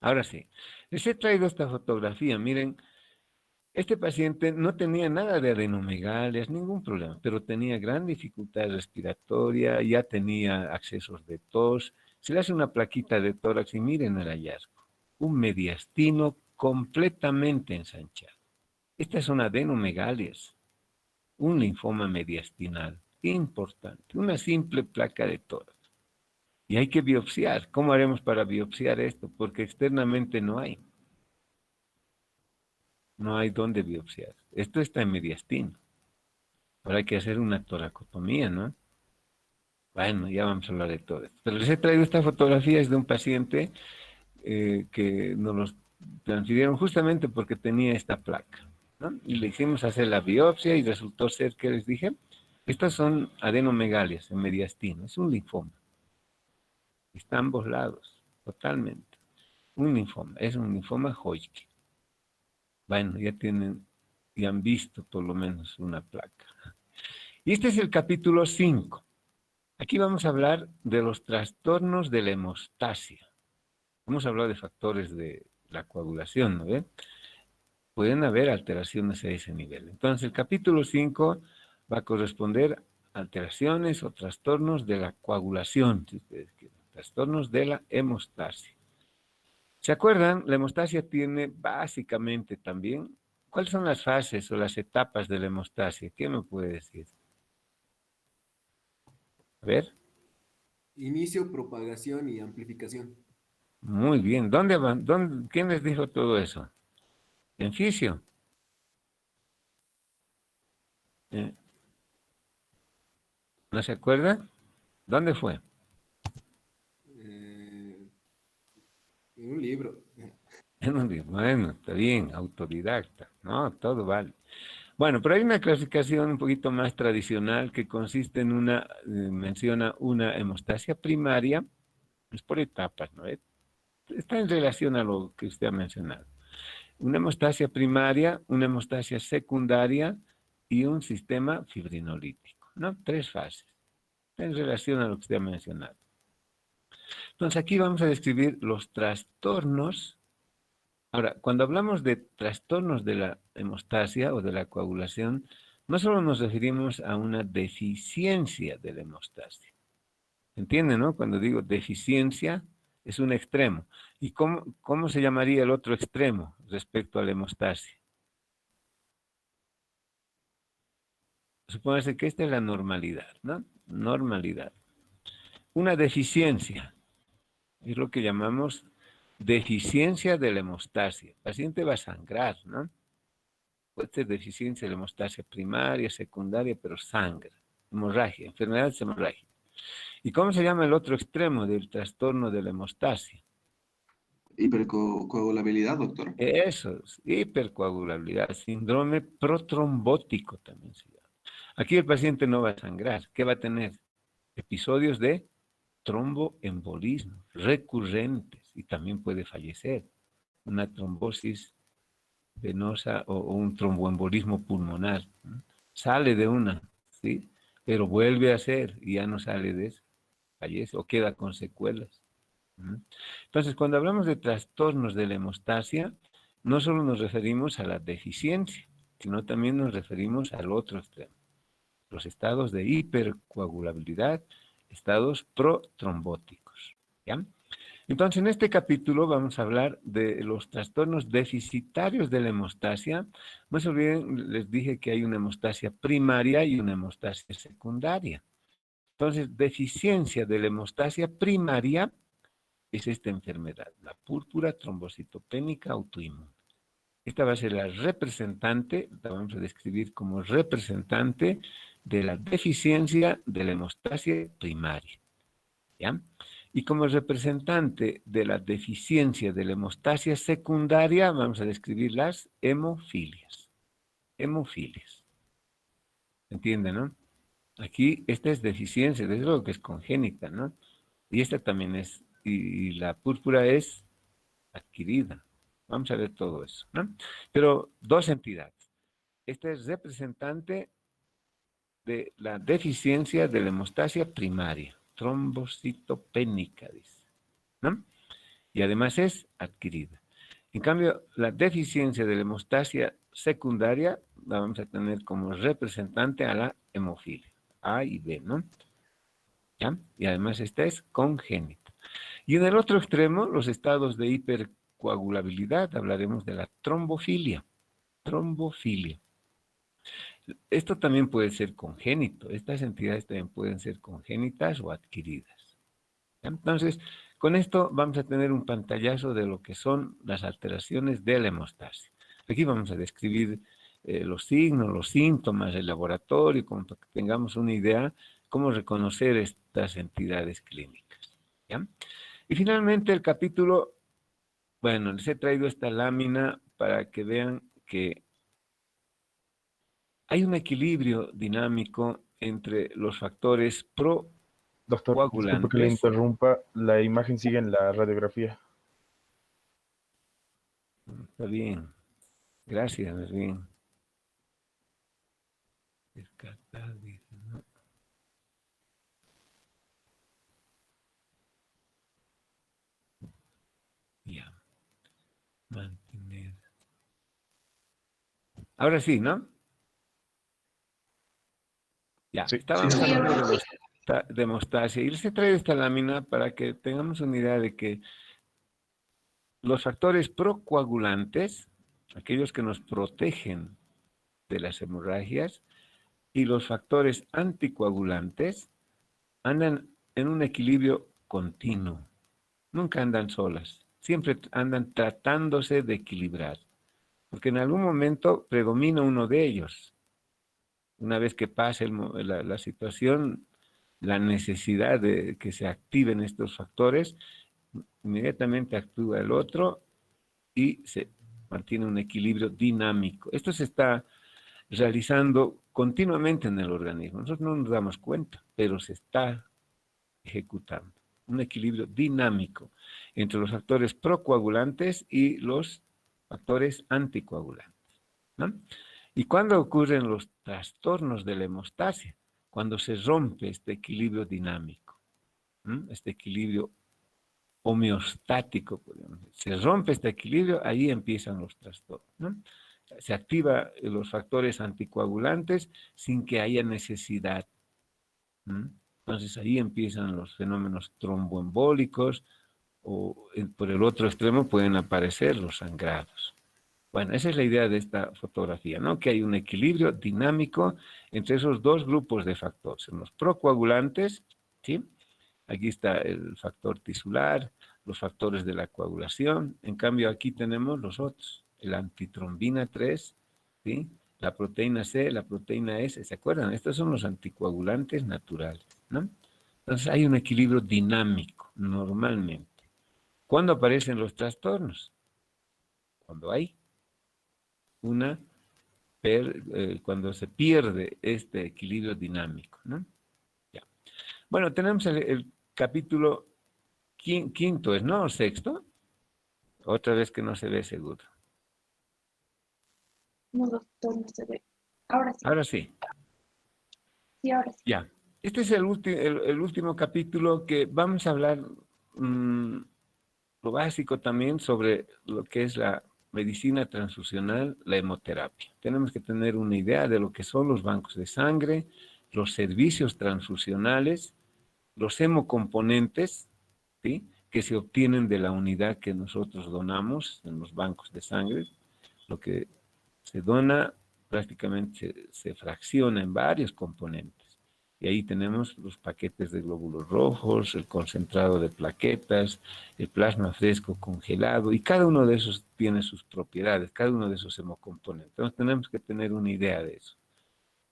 Ahora sí. Les he traído esta fotografía. Miren, este paciente no tenía nada de adenomegalias, ningún problema, pero tenía gran dificultad respiratoria, ya tenía accesos de tos. Se le hace una plaquita de tórax y miren el hallazgo. Un mediastino completamente ensanchado. Estas son adenomegalias, un linfoma mediastinal importante, una simple placa de tórax. Y hay que biopsiar. ¿Cómo haremos para biopsiar esto? Porque externamente no hay. No hay dónde biopsiar. Esto está en mediastino. Ahora hay que hacer una toracotomía, ¿no? Bueno, ya vamos a hablar de todo esto. Pero les he traído esta fotografía, es de un paciente que nos los transfirieron justamente porque tenía esta placa, ¿no? Y le hicimos hacer la biopsia y resultó ser que les dije, estas son adenomegalias en mediastino, es un linfoma. Está a ambos lados, totalmente. Un linfoma, es un linfoma Hodgkin. Bueno, ya han visto por lo menos una placa. Y este es el capítulo 5. Aquí vamos a hablar de los trastornos de la hemostasia. Hemos hablado de factores de la coagulación, ¿no ven? Pueden haber alteraciones a ese nivel. Entonces, el capítulo 5 va a corresponder a alteraciones o trastornos de la coagulación, si ustedes quieren. Trastornos de la hemostasia. ¿Se acuerdan? La hemostasia tiene básicamente también, ¿cuáles son las fases o las etapas de la hemostasia? ¿Qué me puede decir? A ver. Inicio, propagación y amplificación. Muy bien. ¿Dónde van? ¿Quién les dijo todo eso? En fisio. ¿No se acuerda? ¿Dónde fue? En un libro. En un libro. Bueno, está bien, autodidacta. No, todo vale. Bueno, pero hay una clasificación un poquito más tradicional que consiste en menciona una hemostasia primaria, es por etapas, ¿no? Está en relación a lo que usted ha mencionado. Una hemostasia primaria, una hemostasia secundaria y un sistema fibrinolítico, ¿no? 3 fases. Está en relación a lo que usted ha mencionado. Entonces aquí vamos a describir los trastornos. Ahora, cuando hablamos de trastornos de la hemostasia o de la coagulación, no solo nos referimos a una deficiencia de la hemostasia. ¿Entienden, no? Cuando digo deficiencia, es un extremo. ¿Y cómo se llamaría el otro extremo respecto a la hemostasia? Supóngase que esta es la normalidad, ¿no? Normalidad. Una deficiencia es lo que llamamos deficiencia de la hemostasia. El paciente va a sangrar, ¿no? Puede ser deficiencia de la hemostasia primaria, secundaria, pero sangra. Hemorragia, enfermedad hemorrágica. ¿Y cómo se llama el otro extremo del trastorno de la hemostasia? Hipercoagulabilidad, doctor. Eso es, hipercoagulabilidad, síndrome protrombótico también se llama. Aquí el paciente no va a sangrar. ¿Qué va a tener? Episodios de tromboembolismo recurrentes y también puede fallecer. Una trombosis venosa o un tromboembolismo pulmonar. Sale de una, ¿sí? Pero vuelve a hacer y ya no sale de eso. Fallece o queda con secuelas. Entonces, cuando hablamos de trastornos de la hemostasia, no solo nos referimos a la deficiencia, sino también nos referimos al otro extremo. Los estados de hipercoagulabilidad, estados protrombóticos. ¿Ya? Entonces, en este capítulo vamos a hablar de los trastornos deficitarios de la hemostasia. No se olviden, les dije que hay una hemostasia primaria y una hemostasia secundaria. Entonces, deficiencia de la hemostasia primaria es esta enfermedad, la púrpura trombocitopénica autoinmune. Esta va a ser la representante, la vamos a describir como representante de la deficiencia de la hemostasia primaria. ¿Ya? Y como representante de la deficiencia de la hemostasia secundaria, vamos a describir las hemofilias. Hemofilias. ¿Entienden, no? Aquí esta es deficiencia, desde luego que es congénita, ¿no? Y esta también es, y la púrpura es adquirida. Vamos a ver todo eso, ¿no? Pero dos entidades. Esta es representante de la deficiencia de la hemostasia primaria, trombocitopénica, dice, ¿no? Y además es adquirida. En cambio, la deficiencia de la hemostasia secundaria la vamos a tener como representante a la hemofilia, A y B, ¿no? ¿Ya? Y además esta es congénita. Y en el otro extremo, los estados de hipercoagulabilidad, hablaremos de la trombofilia. Trombofilia. Esto también puede ser congénito. Estas entidades también pueden ser congénitas o adquiridas. ¿Ya? Entonces, con esto vamos a tener un pantallazo de lo que son las alteraciones de la hemostasia. Aquí vamos a describir los signos, los síntomas, el laboratorio, como para que tengamos una idea cómo reconocer estas entidades clínicas. ¿Ya? Y finalmente el capítulo, bueno, les he traído esta lámina para que vean que hay un equilibrio dinámico entre los factores Doctor, disculpe que le procoagulantes. interrumpa. La imagen sigue en la radiografía. Está bien. Gracias, más bien. Descartar, dice, ¿no? Ya. Mantener. Ahora sí, ¿no? Ya, Sí, estábamos sí, hablando de hemostasia. Y les he traído esta lámina para que tengamos una idea de que los factores procoagulantes, aquellos que nos protegen de las hemorragias, y los factores anticoagulantes andan en un equilibrio continuo. Nunca andan solas. Siempre andan tratándose de equilibrar. Porque en algún momento predomina uno de ellos. Una vez que pase la situación, la necesidad de que se activen estos factores, inmediatamente actúa el otro y se mantiene un equilibrio dinámico. Esto se está realizando continuamente en el organismo. Nosotros no nos damos cuenta, pero se está ejecutando. Un equilibrio dinámico entre los factores procoagulantes y los factores anticoagulantes, ¿no? ¿Y cuándo ocurren los trastornos de la hemostasia? Cuando se rompe este equilibrio dinámico, ¿no? Este equilibrio homeostático, podríamos decir. Se rompe este equilibrio, ahí empiezan los trastornos, ¿no? Se activan los factores anticoagulantes sin que haya necesidad, ¿no? Entonces ahí empiezan los fenómenos tromboembólicos o por el otro extremo pueden aparecer los sangrados. Bueno, esa es la idea de esta fotografía, ¿no? Que hay un equilibrio dinámico entre esos dos grupos de factores. Los procoagulantes, ¿sí? Aquí está el factor tisular, los factores de la coagulación. En cambio, aquí tenemos los otros, el antitrombina 3, ¿sí? La proteína C, la proteína S. ¿Se acuerdan? Estos son los anticoagulantes naturales, ¿no? Entonces hay un equilibrio dinámico, normalmente. ¿Cuándo aparecen los trastornos? Cuando hay cuando se pierde este equilibrio dinámico, ¿no? Ya. Bueno, tenemos el capítulo quinto, ¿es no? ¿O sexto? Otra vez que no se ve seguro. No, doctor, no se ve. Ahora sí. Ahora sí. Sí, ahora sí. Ya. Este es el último capítulo que vamos a hablar lo básico también sobre lo que es la medicina transfusional, la hemoterapia. Tenemos que tener una idea de lo que son los bancos de sangre, los servicios transfusionales, los hemocomponentes, ¿sí? Que se obtienen de la unidad que nosotros donamos en los bancos de sangre. Lo que se dona prácticamente se fracciona en varios componentes. Y ahí tenemos los paquetes de glóbulos rojos, el concentrado de plaquetas, el plasma fresco congelado, y cada uno de esos tiene sus propiedades, cada uno de esos hemocomponentes. Entonces tenemos que tener una idea de eso.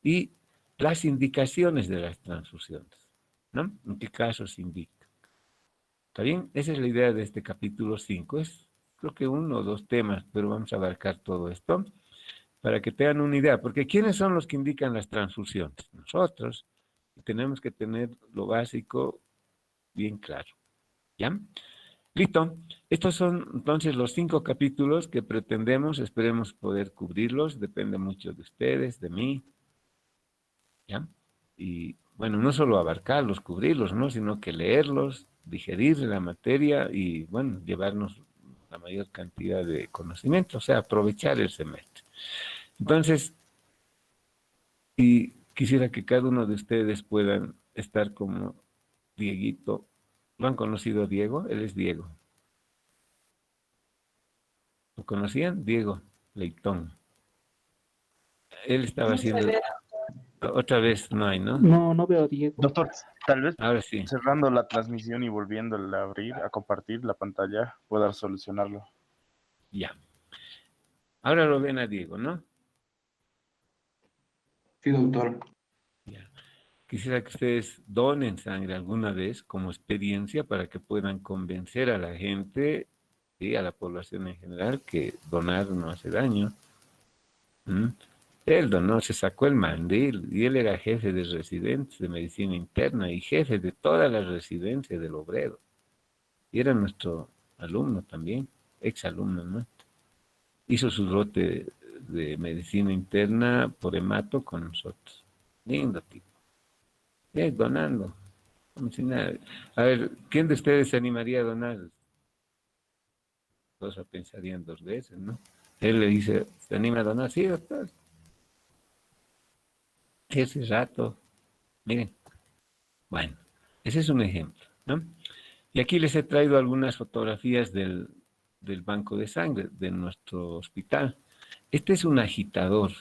Y las indicaciones de las transfusiones, ¿no? ¿En qué casos se indica? ¿Está bien? Esa es la idea de este capítulo 5. Es creo que uno o dos temas, pero vamos a abarcar todo esto para que tengan una idea. Porque ¿quiénes son los que indican las transfusiones? Nosotros. Y tenemos que tener lo básico bien claro. ¿Ya? Listo. Estos son entonces los 5 capítulos que pretendemos, esperemos poder cubrirlos. Depende mucho de ustedes, de mí. ¿Ya? Y bueno, no solo abarcarlos, cubrirlos, ¿no? Sino que leerlos, digerir la materia y, bueno, llevarnos la mayor cantidad de conocimiento, o sea, aprovechar el semestre. Entonces, y quisiera que cada uno de ustedes puedan estar como Dieguito. ¿Lo han conocido a Diego? Él es Diego. ¿Lo conocían? Diego Leitón. Él estaba haciendo... Otra vez no hay, ¿no? No, no veo a Diego. Doctor, tal vez Ahora sí. cerrando la transmisión y volviéndola a abrir, a compartir la pantalla, pueda solucionarlo. Ya. Ahora lo ven a Diego, ¿no? Sí, doctor. Ya. Quisiera que ustedes donen sangre alguna vez como experiencia para que puedan convencer a la gente y a la población en general que donar no hace daño. ¿Mm? Él donó, se sacó el mandil y él era jefe de residentes de medicina interna y jefe de todas las residencias del Obrero. Y era nuestro alumno también, exalumno, ¿no? Hizo su lote de medicina interna por hemato con nosotros. Lindo tipo. Donando. Como si nada. A ver, ¿quién de ustedes se animaría a donar? Todos pensarían 2 veces, ¿no? Él le dice, ¿se anima a donar? Sí, doctor. Ese rato. Miren. Bueno, ese es un ejemplo, ¿no? Y aquí les he traído algunas fotografías del banco de sangre de nuestro hospital. Este es un agitador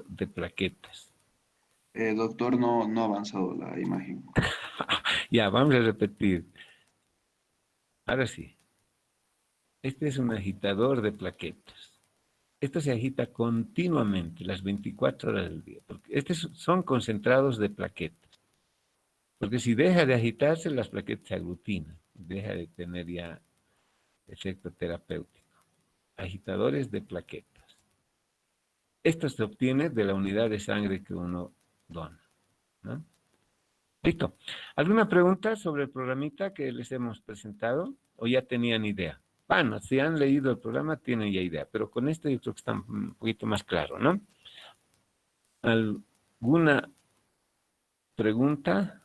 de plaquetas. Doctor, no ha avanzado la imagen. Ya, vamos a repetir. Ahora sí. Este es un agitador de plaquetas. Esto se agita continuamente, las 24 horas del día. Porque estos son concentrados de plaquetas. Porque si deja de agitarse, las plaquetas se aglutinan. Deja de tener ya efecto terapéutico. Agitadores de plaquetas. Esto se obtiene de la unidad de sangre que uno dona, ¿no? Listo. ¿Alguna pregunta sobre el programita que les hemos presentado? ¿O ya tenían idea? Bueno, si han leído el programa tienen ya idea, pero con esto yo creo que está un poquito más claro, ¿no? ¿Alguna pregunta?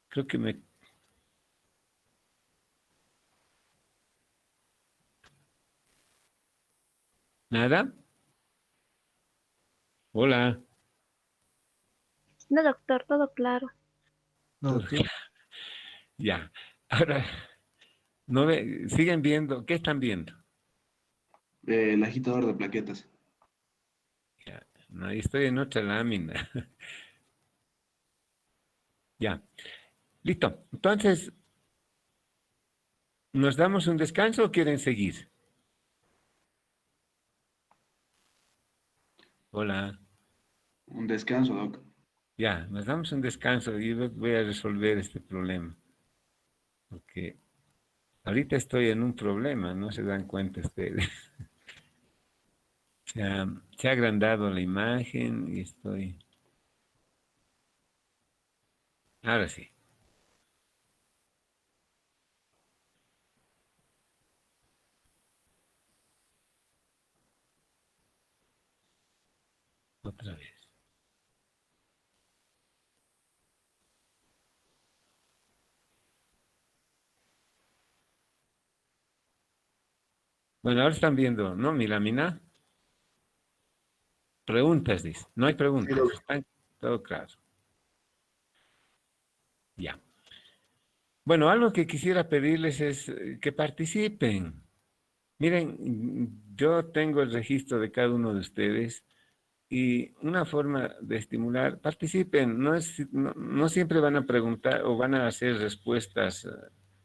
Creo que me... ¿Nada? Hola. No, doctor, todo claro. Todo claro. Ya. Ahora, no siguen viendo. ¿Qué están viendo? El agitador de plaquetas. Ya. No, ahí estoy en otra lámina. Ya. Listo. Entonces, ¿nos damos un descanso o quieren seguir? Hola. Un descanso, doc. Ya, nos damos un descanso y voy a resolver este problema. Porque ahorita estoy en un problema, no se dan cuenta ustedes. Se ha agrandado la imagen y estoy... Ahora sí. Otra vez. Bueno, ahora están viendo, ¿no? Mi lámina. Preguntas, dice. No hay preguntas. Está todo claro. Ya. Bueno, algo que quisiera pedirles es que participen. Miren, yo tengo el registro de cada uno de ustedes y una forma de estimular, participen. No siempre van a preguntar o van a hacer respuestas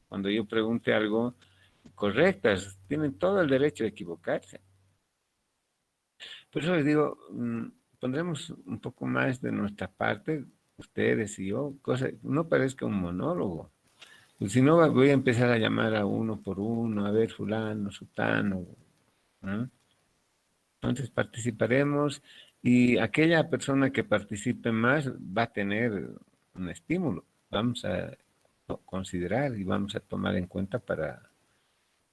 cuando yo pregunte algo correctas. Tienen todo el derecho de equivocarse. Por eso les digo, pondremos un poco más de nuestra parte, ustedes y yo, no parezca un monólogo. Pues si no, voy a empezar a llamar a uno por uno, a ver, fulano, sutano, ¿no? Entonces participaremos y aquella persona que participe más va a tener un estímulo. Vamos a considerar y vamos a tomar en cuenta para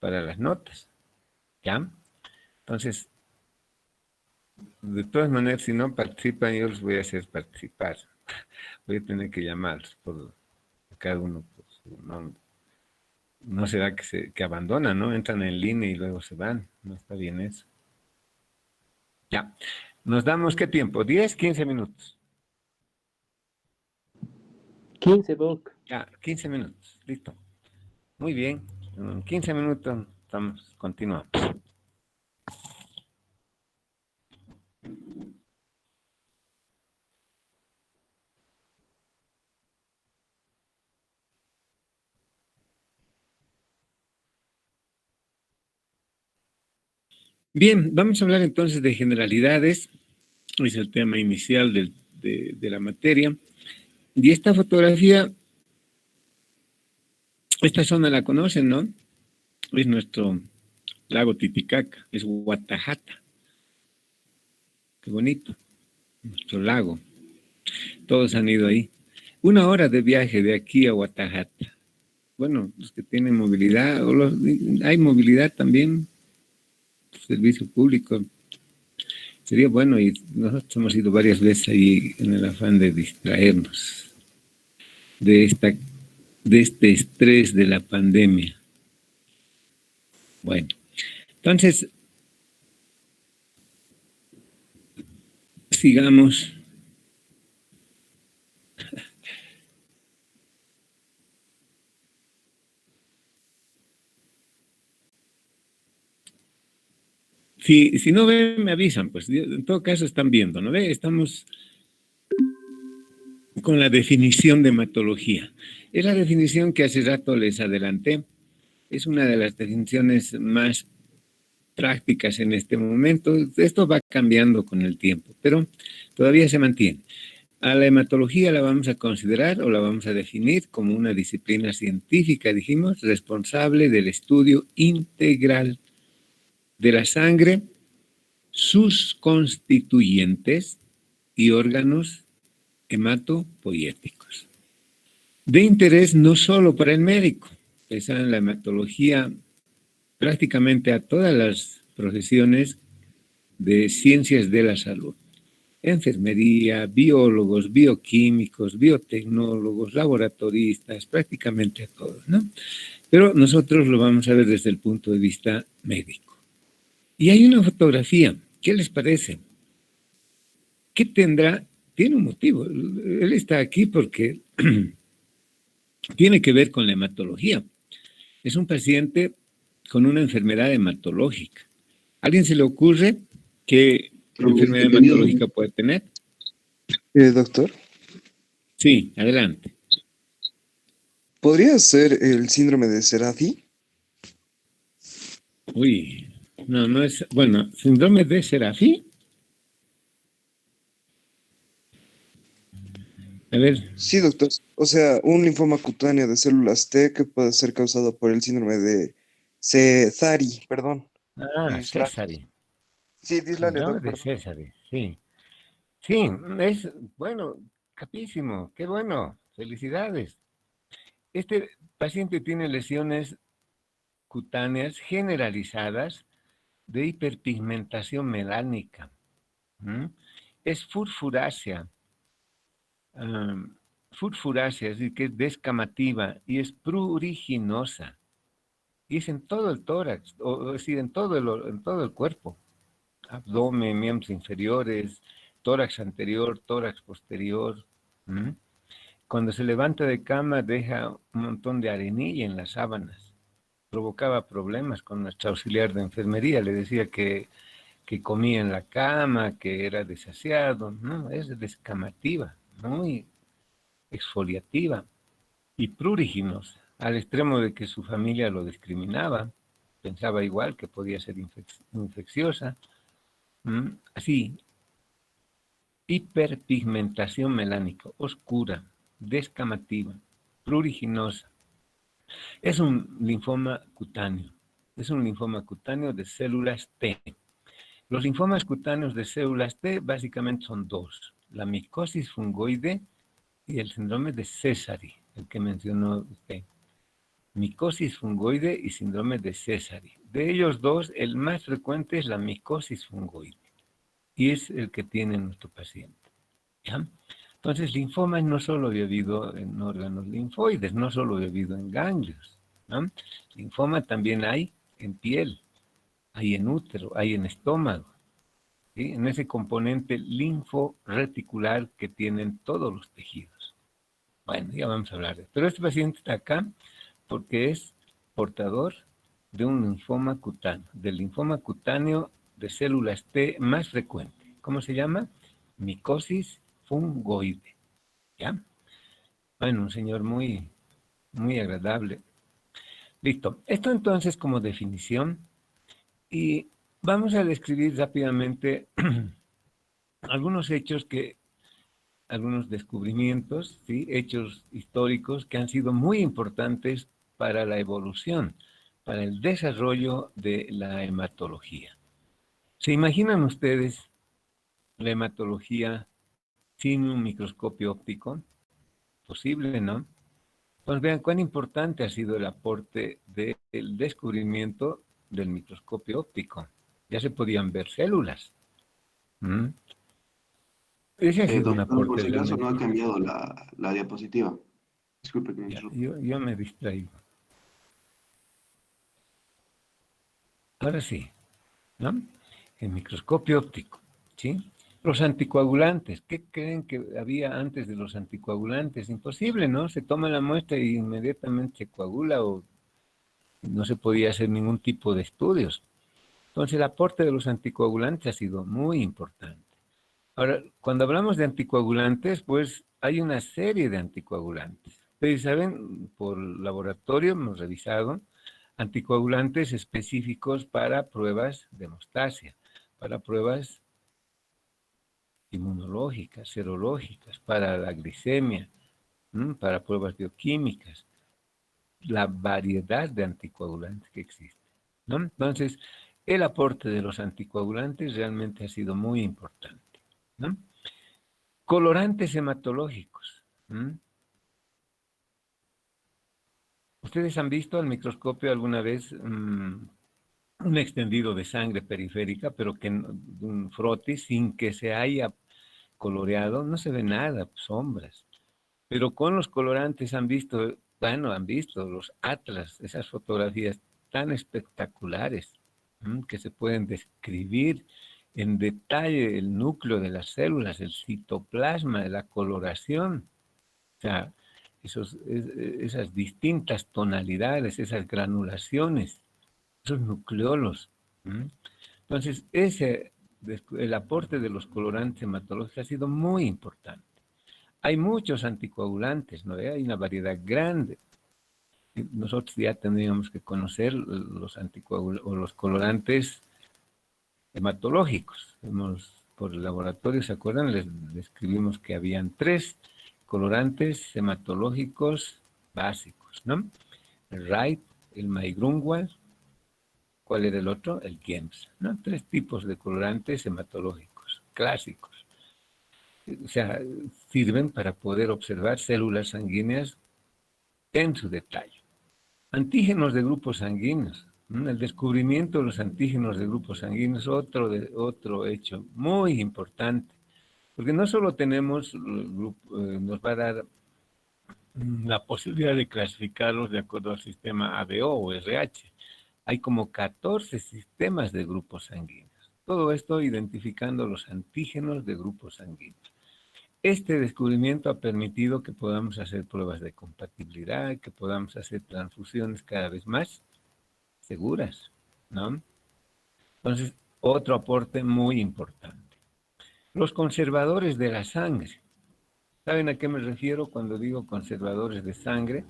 las notas. ¿Ya? Entonces, de todas maneras, si no participan, yo los voy a hacer participar. Voy a tener que llamarlos por cada uno por su nombre. No será que abandonan, ¿no? Entran en línea y luego se van. No está bien eso. Ya. ¿Nos damos qué tiempo? ¿10, 15 minutos? 15, Doc. Ya, 15 minutos. Listo. Muy bien. En 15 minutos continuamos. Bien, vamos a hablar entonces de generalidades. Es el tema inicial de la materia. Y esta fotografía, esta zona la conocen, ¿no? Es nuestro lago Titicaca, es Guatajata. Qué bonito, nuestro lago. Todos han ido ahí. 1 hora de viaje de aquí a Guatajata. Bueno, los que tienen movilidad, hay movilidad también, servicio público. Sería bueno, y nosotros hemos ido varias veces ahí en el afán de distraernos de este estrés de la pandemia. Bueno, entonces, sigamos. Si no ven, me avisan, pues en todo caso están viendo, ¿no ve? Estamos con la definición de hematología. Es la definición que hace rato les adelanté. Es una de las definiciones más prácticas en este momento. Esto va cambiando con el tiempo, pero todavía se mantiene. A la hematología la vamos a considerar o la vamos a definir como una disciplina científica, dijimos, responsable del estudio integral de la sangre, sus constituyentes y órganos hematopoyéticos. De interés no solo para el médico, esa es la hematología prácticamente a todas las profesiones de ciencias de la salud. Enfermería, biólogos, bioquímicos, biotecnólogos, laboratoristas, prácticamente a todos, ¿no? Pero nosotros lo vamos a ver desde el punto de vista médico. Y hay una fotografía, ¿qué les parece? ¿Qué tendrá? Tiene un motivo. Él está aquí porque tiene que ver con la hematología. Es un paciente con una enfermedad hematológica. ¿A alguien se le ocurre qué enfermedad hematológica puede tener? Doctor, Sí, adelante. ¿podría ser el síndrome de Serafi? Uy, no es... Bueno, síndrome de Serafi. A ver. Sí, doctor. O sea, un linfoma cutáneo de células T que puede ser causado por el síndrome de Sézary, perdón. Césari. Sí, Dislale, Síndrome doctor. de Césari, sí. Sí, es bueno, capísimo, qué bueno, felicidades. Este paciente tiene lesiones cutáneas generalizadas de hiperpigmentación melánica. Es furfurácea, es decir, que es descamativa y es pruriginosa. Y es en todo el tórax, es decir, en todo el cuerpo. Abdomen, miembros inferiores, tórax anterior, tórax posterior. cuando se levanta de cama deja un montón de arenilla en las sábanas. Provocaba problemas con nuestra auxiliar de enfermería. Le decía que comía en la cama, que era desasiado. No, es descamativa, muy exfoliativa y pruriginosa, al extremo de que su familia lo discriminaba. Pensaba igual que podía ser infecciosa. Así, hiperpigmentación melánica, oscura, descamativa, pruriginosa. Es un linfoma cutáneo. Es un linfoma cutáneo de células T. Los linfomas cutáneos de células T básicamente son dos: la micosis fungoide y el síndrome de Sézary, el que mencionó usted. Micosis fungoide y síndrome de Sézary. De ellos dos, el más frecuente es la micosis fungoide y es el que tiene nuestro paciente. ¿Ya? Entonces, linfoma no solo había habido en órganos linfoides, no solo había habido en ganglios, ¿no? Linfoma también hay en piel, hay en útero, hay en estómago, ¿sí? En ese componente linforeticular que tienen todos los tejidos. Bueno, ya vamos a hablar de eso. Pero este paciente está acá porque es portador de un linfoma cutáneo, del linfoma cutáneo de células T más frecuente. ¿Cómo se llama? Micosis fungoide. ¿Ya? Bueno, un señor muy, muy agradable. Listo. Esto entonces como definición. Y vamos a describir rápidamente algunos hechos algunos descubrimientos, ¿sí? Hechos históricos que han sido muy importantes para la evolución, para el desarrollo de la hematología. ¿Se imaginan ustedes la hematología sin un microscopio óptico? Posible, ¿no? Pues vean cuán importante ha sido el aporte del descubrimiento del microscopio óptico. Ya se podían ver células. Ese ha sido un Doctor, por aporte si acaso no ha realmente. cambiado la diapositiva. Disculpe que me Ya, interrumpa. yo me distraigo. Ahora sí, ¿no? El microscopio óptico, ¿sí? Los anticoagulantes, ¿qué creen que había antes de los anticoagulantes? Imposible, ¿no? Se toma la muestra y inmediatamente se coagula o no se podía hacer ningún tipo de estudios. Entonces el aporte de los anticoagulantes ha sido muy importante. Ahora, cuando hablamos de anticoagulantes, pues hay una serie de anticoagulantes. Ustedes saben, por laboratorio hemos revisado anticoagulantes específicos para pruebas de hemostasia, para pruebas inmunológicas, serológicas, para la glicemia, para pruebas bioquímicas, la variedad de anticoagulantes que existe, ¿no? Entonces, el aporte de los anticoagulantes realmente ha sido muy importante, ¿no? Colorantes hematológicos. ¿Ustedes han visto al microscopio alguna vez un extendido de sangre periférica, pero que un frotis sin que se haya coloreado? No se ve nada, sombras. Pero con los colorantes han visto los atlas, esas fotografías tan espectaculares, que se pueden describir en detalle el núcleo de las células, el citoplasma, la coloración. O sea, esas distintas tonalidades, esas granulaciones, esos nucleolos. Entonces, el aporte de los colorantes hematológicos ha sido muy importante. Hay muchos anticoagulantes, ¿no? Hay una variedad grande. Nosotros ya tendríamos que conocer los colorantes hematológicos. Por el laboratorio, ¿se acuerdan? Les describimos que habían 3 colorantes hematológicos básicos, ¿no? El Wright, el May-Grunwald, ¿cuál era el otro? El Giemsa, ¿no? 3 tipos de colorantes hematológicos clásicos. O sea, sirven para poder observar células sanguíneas en su detalle. Antígenos de grupos sanguíneos. El descubrimiento de los antígenos de grupos sanguíneos, otro hecho muy importante, porque no solo tenemos, nos va a dar la posibilidad de clasificarlos de acuerdo al sistema ABO o RH. Hay como 14 sistemas de grupos sanguíneos. Todo esto identificando los antígenos de grupos sanguíneos. este descubrimiento ha permitido que podamos hacer pruebas de compatibilidad, que podamos hacer transfusiones cada vez más seguras, ¿no? Entonces, otro aporte muy importante. Los conservadores de la sangre. ¿Saben a qué me refiero cuando digo conservadores de sangre?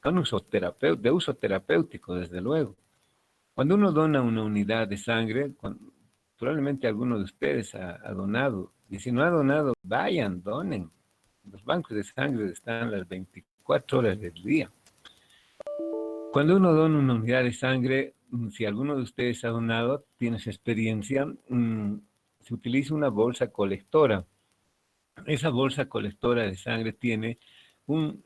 Con de uso terapéutico, desde luego. Cuando uno dona una unidad de sangre, probablemente alguno de ustedes ha donado, y si no ha donado, vayan, donen. Los bancos de sangre están las 24 horas del día. Cuando uno dona una unidad de sangre, si alguno de ustedes ha donado, tienes experiencia, se utiliza una bolsa colectora. Esa bolsa colectora de sangre tiene un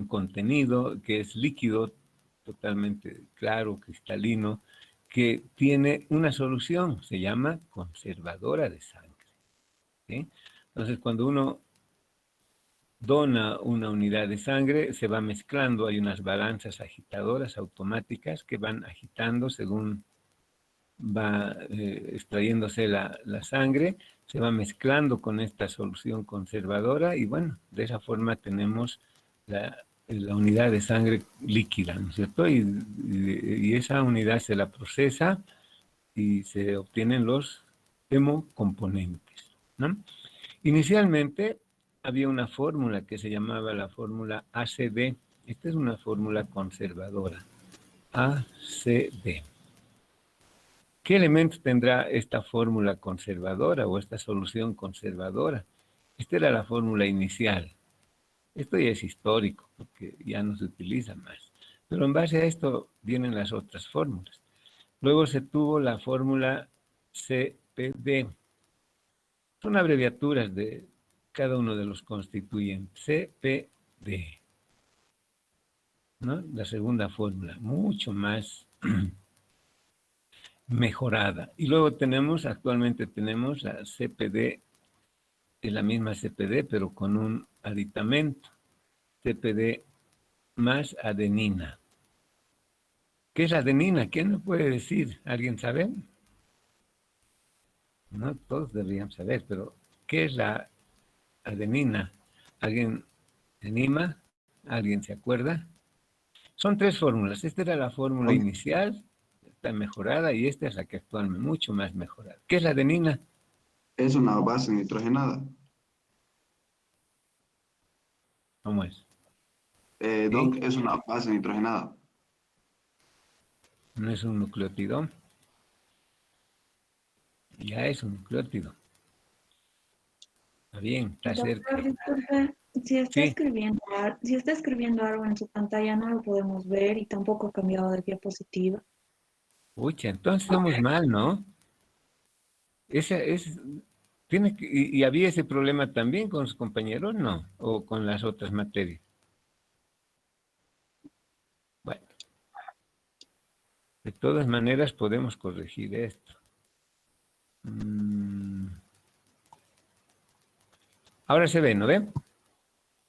contenido que es líquido, totalmente claro, cristalino, que tiene una solución, se llama conservadora de sangre. ¿Sí? Entonces, cuando uno dona una unidad de sangre, se va mezclando, hay unas balanzas agitadoras automáticas que van agitando según va extrayéndose la sangre, se va mezclando con esta solución conservadora y bueno, de esa forma tenemos la unidad de sangre líquida, ¿no es cierto? Y esa unidad se la procesa y se obtienen los hemocomponentes, ¿no? Inicialmente había una fórmula que se llamaba la fórmula ACD. Esta es una fórmula conservadora, ACD. ¿Qué elementos tendrá esta fórmula conservadora o esta solución conservadora? Esta era la fórmula inicial. Esto ya es histórico, porque ya no se utiliza más. Pero en base a esto vienen las otras fórmulas. Luego se tuvo la fórmula CPD. Son abreviaturas de cada uno de los constituyentes. CPD. ¿No? La segunda fórmula, mucho más mejorada. Y luego actualmente tenemos la CPD, es la misma CPD, pero con un aditamento. CPD más adenina. ¿Qué es adenina? ¿Quién me puede decir? ¿Alguien sabe? No todos deberían saber, pero ¿qué es la adenina? ¿Alguien se anima? ¿Alguien se acuerda? Son 3 fórmulas. Esta era la fórmula inicial, está mejorada, y esta es la que actualmente mucho más mejorada. ¿Qué es la adenina? Es una base nitrogenada. ¿Cómo es? Doc, es una base nitrogenada. ¿No es un nucleótido? Ya es un nucleótido. Está bien, está cerca. Doctor, disculpe, si está escribiendo algo en su pantalla, no lo podemos ver y tampoco ha cambiado de diapositiva. Pucha, entonces estamos mal, ¿no? ¿Y había ese problema también con sus compañeros, no? ¿O con las otras materias? Bueno, de todas maneras podemos corregir esto. Ahora se ve, ¿no ven?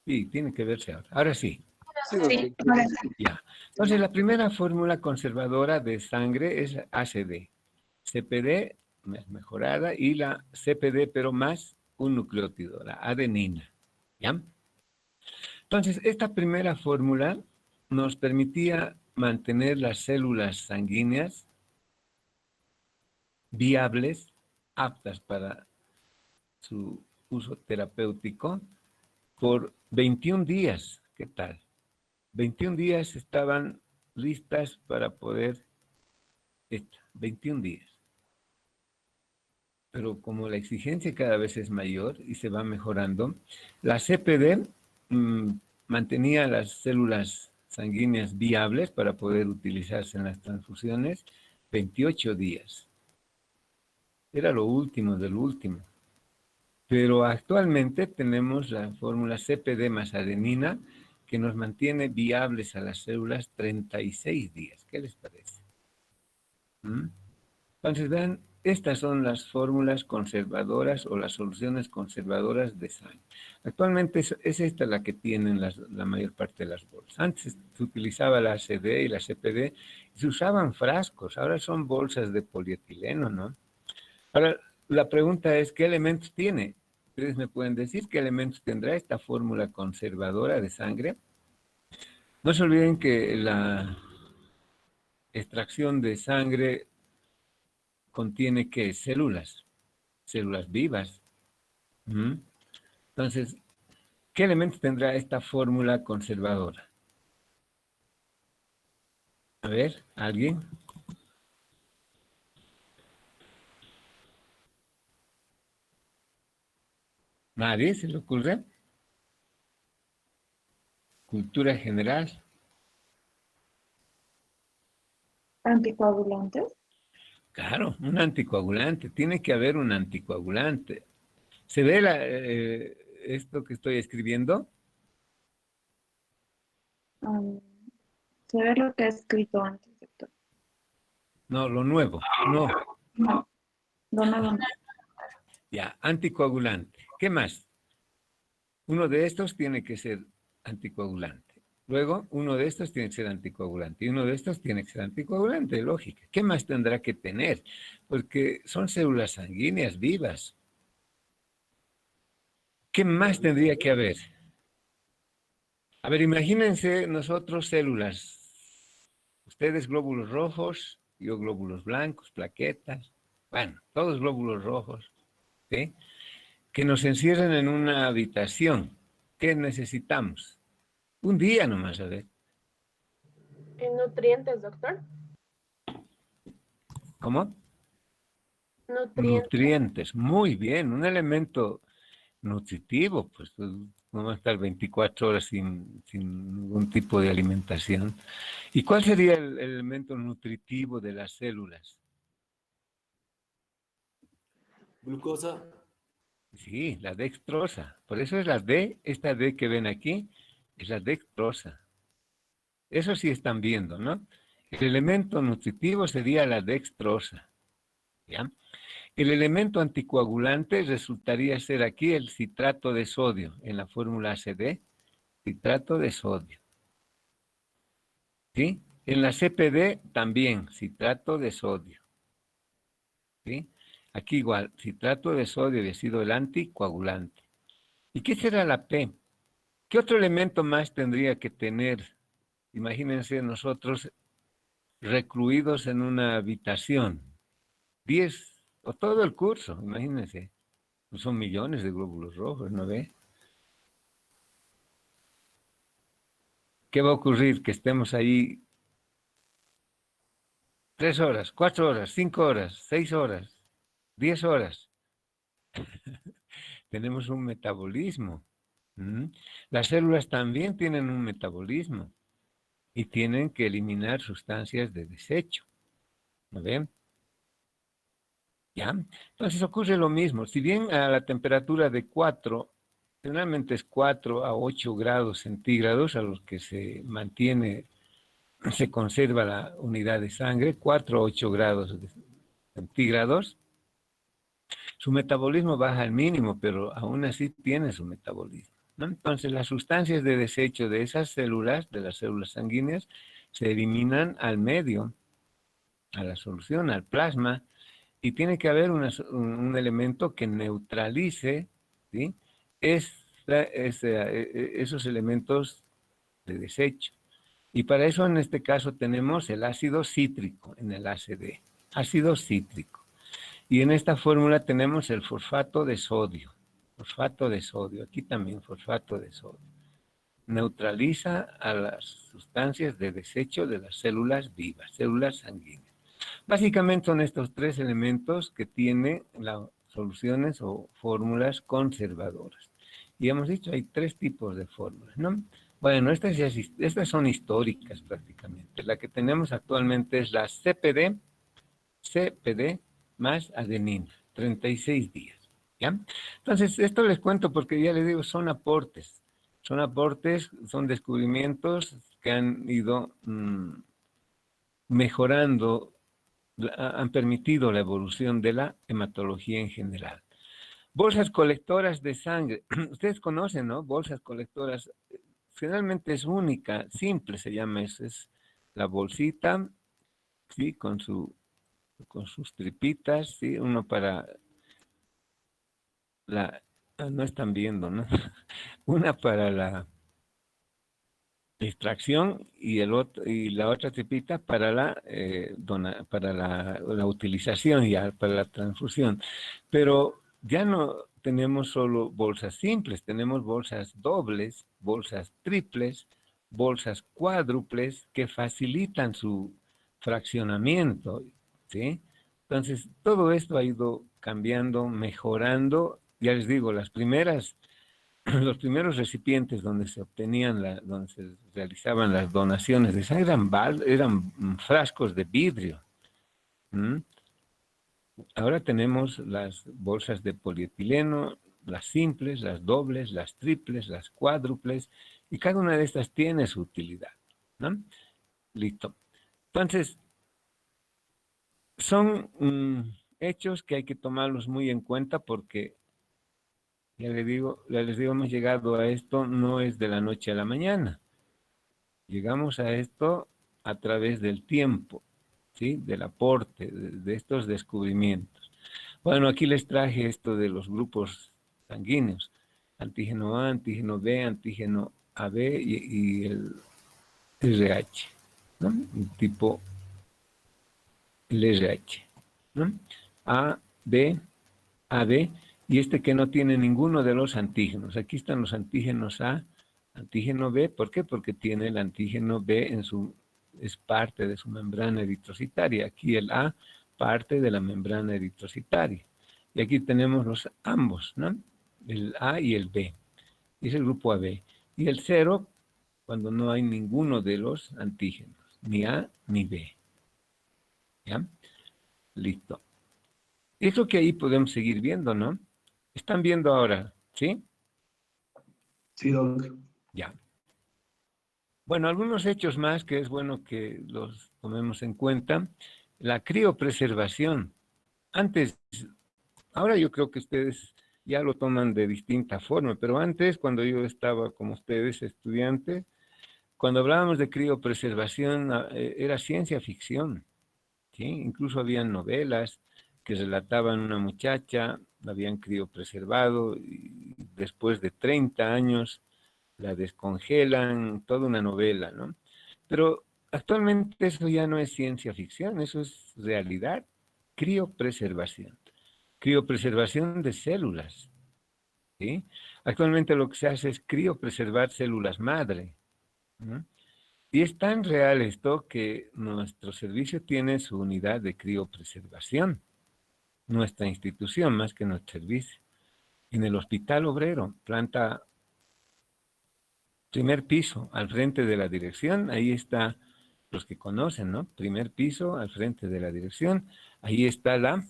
Sí, tiene que verse ahora. Ahora sí. Sí, doctor. Sí, ahora sí. Ya. Entonces, la primera fórmula conservadora de sangre es ACD. CPD más mejorada y la CPD, pero más un nucleótido, la adenina. ¿Ya? Entonces, esta primera fórmula nos permitía mantener las células sanguíneas viables, aptas para su uso terapéutico, por 21 días. ¿Qué tal? 21 días estaban listas para poder, 21 días. Pero como la exigencia cada vez es mayor y se va mejorando, la CPD mantenía las células sanguíneas viables para poder utilizarse en las transfusiones 28 días. Era lo último del último. Pero actualmente tenemos la fórmula CPD más adenina que nos mantiene viables a las células 36 días. ¿Qué les parece? Entonces, vean, estas son las fórmulas conservadoras o las soluciones conservadoras de sangre. Actualmente es esta la que tienen la mayor parte de las bolsas. Antes se utilizaba la ACD y la CPD y se usaban frascos. Ahora son bolsas de polietileno, ¿no? Ahora, la pregunta es, ¿qué elementos tiene? ¿Ustedes me pueden decir qué elementos tendrá esta fórmula conservadora de sangre? No se olviden que la extracción de sangre contiene, ¿qué? Células vivas. ¿Mm? Entonces, ¿qué elementos tendrá esta fórmula conservadora? A ver, ¿alguien? ¿Nadie se le ocurre? Cultura general. Anticoagulantes. Claro, un anticoagulante. Tiene que haber un anticoagulante. ¿Se ve esto que estoy escribiendo? Se ve lo que ha escrito antes, doctor. No, lo nuevo. No, No, lo nuevo no. ya, anticoagulante. ¿Qué más? Uno de estos tiene que ser anticoagulante. Luego, uno de estos tiene que ser anticoagulante. Y uno de estos tiene que ser anticoagulante, lógica. ¿Qué más tendrá que tener? Porque son células sanguíneas vivas. ¿Qué más tendría que haber? A ver, imagínense nosotros células. Ustedes glóbulos rojos, yo glóbulos blancos, plaquetas. Bueno, todos glóbulos rojos. ¿Sí? Que nos encierren en una habitación. ¿Qué necesitamos? Un día nomás, a ver. ¿En nutrientes, doctor? ¿Cómo? Nutrientes. Nutrientes. Muy bien. Un elemento nutritivo, pues no va a estar 24 horas sin ningún tipo de alimentación. ¿Y cuál sería el elemento nutritivo de las células? Glucosa. Sí, la dextrosa. Por eso es la D, esta D que ven aquí, es la dextrosa. Eso sí están viendo, ¿no? El elemento nutritivo sería la dextrosa, ¿ya? El elemento anticoagulante resultaría ser aquí el citrato de sodio, en la fórmula ACD, citrato de sodio, ¿sí? En la CPD también, citrato de sodio, ¿sí? Aquí igual, citrato de sodio había sido el anticoagulante. ¿Y qué será la P? ¿Qué otro elemento más tendría que tener? Imagínense nosotros recluidos en una habitación, 10 o todo el curso, imagínense. Son millones de glóbulos rojos, ¿no ve? ¿Qué va a ocurrir? Que estemos ahí 3 horas, 4 horas, 5 horas, 6 horas, 10 horas. Tenemos un metabolismo. ¿Mm? Las células también tienen un metabolismo y tienen que eliminar sustancias de desecho. ¿No ven? ¿Ya? Entonces ocurre lo mismo. Si bien a la temperatura de 4, generalmente es 4 a 8 grados centígrados a los que se mantiene, se conserva la unidad de sangre, 4 a 8 grados centígrados, su metabolismo baja al mínimo, pero aún así tiene su metabolismo, ¿no? Entonces las sustancias de desecho de esas células, de las células sanguíneas, se eliminan al medio, a la solución, al plasma, y tiene que haber un elemento que neutralice, ¿sí? Esos elementos de desecho. Y para eso en este caso tenemos el ácido cítrico en el ACD, ácido cítrico. Y en esta fórmula tenemos el fosfato de sodio, aquí también fosfato de sodio. Neutraliza a las sustancias de desecho de las células vivas, células sanguíneas. Básicamente son estos tres elementos que tienen las soluciones o fórmulas conservadoras. Y hemos dicho, hay 3 tipos de fórmulas, ¿no? Bueno, estas son históricas prácticamente. La que tenemos actualmente es la CPD más adenina, 36 días, ¿ya? Entonces, esto les cuento porque ya les digo, son aportes, son descubrimientos que han ido mejorando, han permitido la evolución de la hematología en general. Bolsas colectoras de sangre. Ustedes conocen, ¿no? Bolsas colectoras. Finalmente es única, simple se llama eso. Es la bolsita, ¿sí? Con sus tripitas, ¿sí? Uno para no están viendo, ¿no? Una para la extracción y la otra tripita para la utilización ya, para la transfusión. Pero ya no tenemos solo bolsas simples, tenemos bolsas dobles, bolsas triples, bolsas cuádruples que facilitan su fraccionamiento, ¿sí? Entonces, todo esto ha ido cambiando, mejorando. Ya les digo, los primeros recipientes donde se obtenían, donde se realizaban las donaciones de sangre eran frascos de vidrio. ¿Mm? Ahora tenemos las bolsas de polietileno, las simples, las dobles, las triples, las cuádruples, y cada una de estas tiene su utilidad, ¿no? Listo. Entonces, son hechos que hay que tomarlos muy en cuenta porque, ya les digo, hemos llegado a esto no es de la noche a la mañana. Llegamos a esto a través del tiempo, ¿sí? Del aporte, de estos descubrimientos. Bueno, aquí les traje esto de los grupos sanguíneos, antígeno A, antígeno B, antígeno AB y el RH, ¿no? El tipo, el RH, ¿no? A, B, AB, y este que no tiene ninguno de los antígenos. Aquí están los antígenos A, antígeno B, ¿por qué? Porque tiene el antígeno B es parte de su membrana eritrocitaria. Aquí el A, parte de la membrana eritrocitaria. Y aquí tenemos ambos, ¿no? El A y el B. Y es el grupo AB. Y el 0, cuando no hay ninguno de los antígenos, ni A ni B. ¿Ya? Listo. Es lo que ahí podemos seguir viendo, ¿no? Están viendo ahora, ¿sí? Sí, Doc. Ya. Bueno, algunos hechos más que es bueno que los tomemos en cuenta. La criopreservación. Antes, ahora yo creo que ustedes ya lo toman de distinta forma, pero antes, cuando yo estaba como ustedes, estudiante, cuando hablábamos de criopreservación, era ciencia ficción, ¿sí? Incluso habían novelas que relataban una muchacha, la habían criopreservado y después de 30 años la descongelan, toda una novela, ¿no? Pero actualmente eso ya no es ciencia ficción, eso es realidad, criopreservación. Criopreservación de células, ¿sí? Actualmente lo que se hace es criopreservar células madre, ¿no? Y es tan real esto que nuestro servicio tiene su unidad de criopreservación, nuestra institución más que nuestro servicio. En el Hospital Obrero, planta primer piso, al frente de la dirección, ahí está, los que conocen, ¿no? Primer piso, al frente de la dirección, ahí está la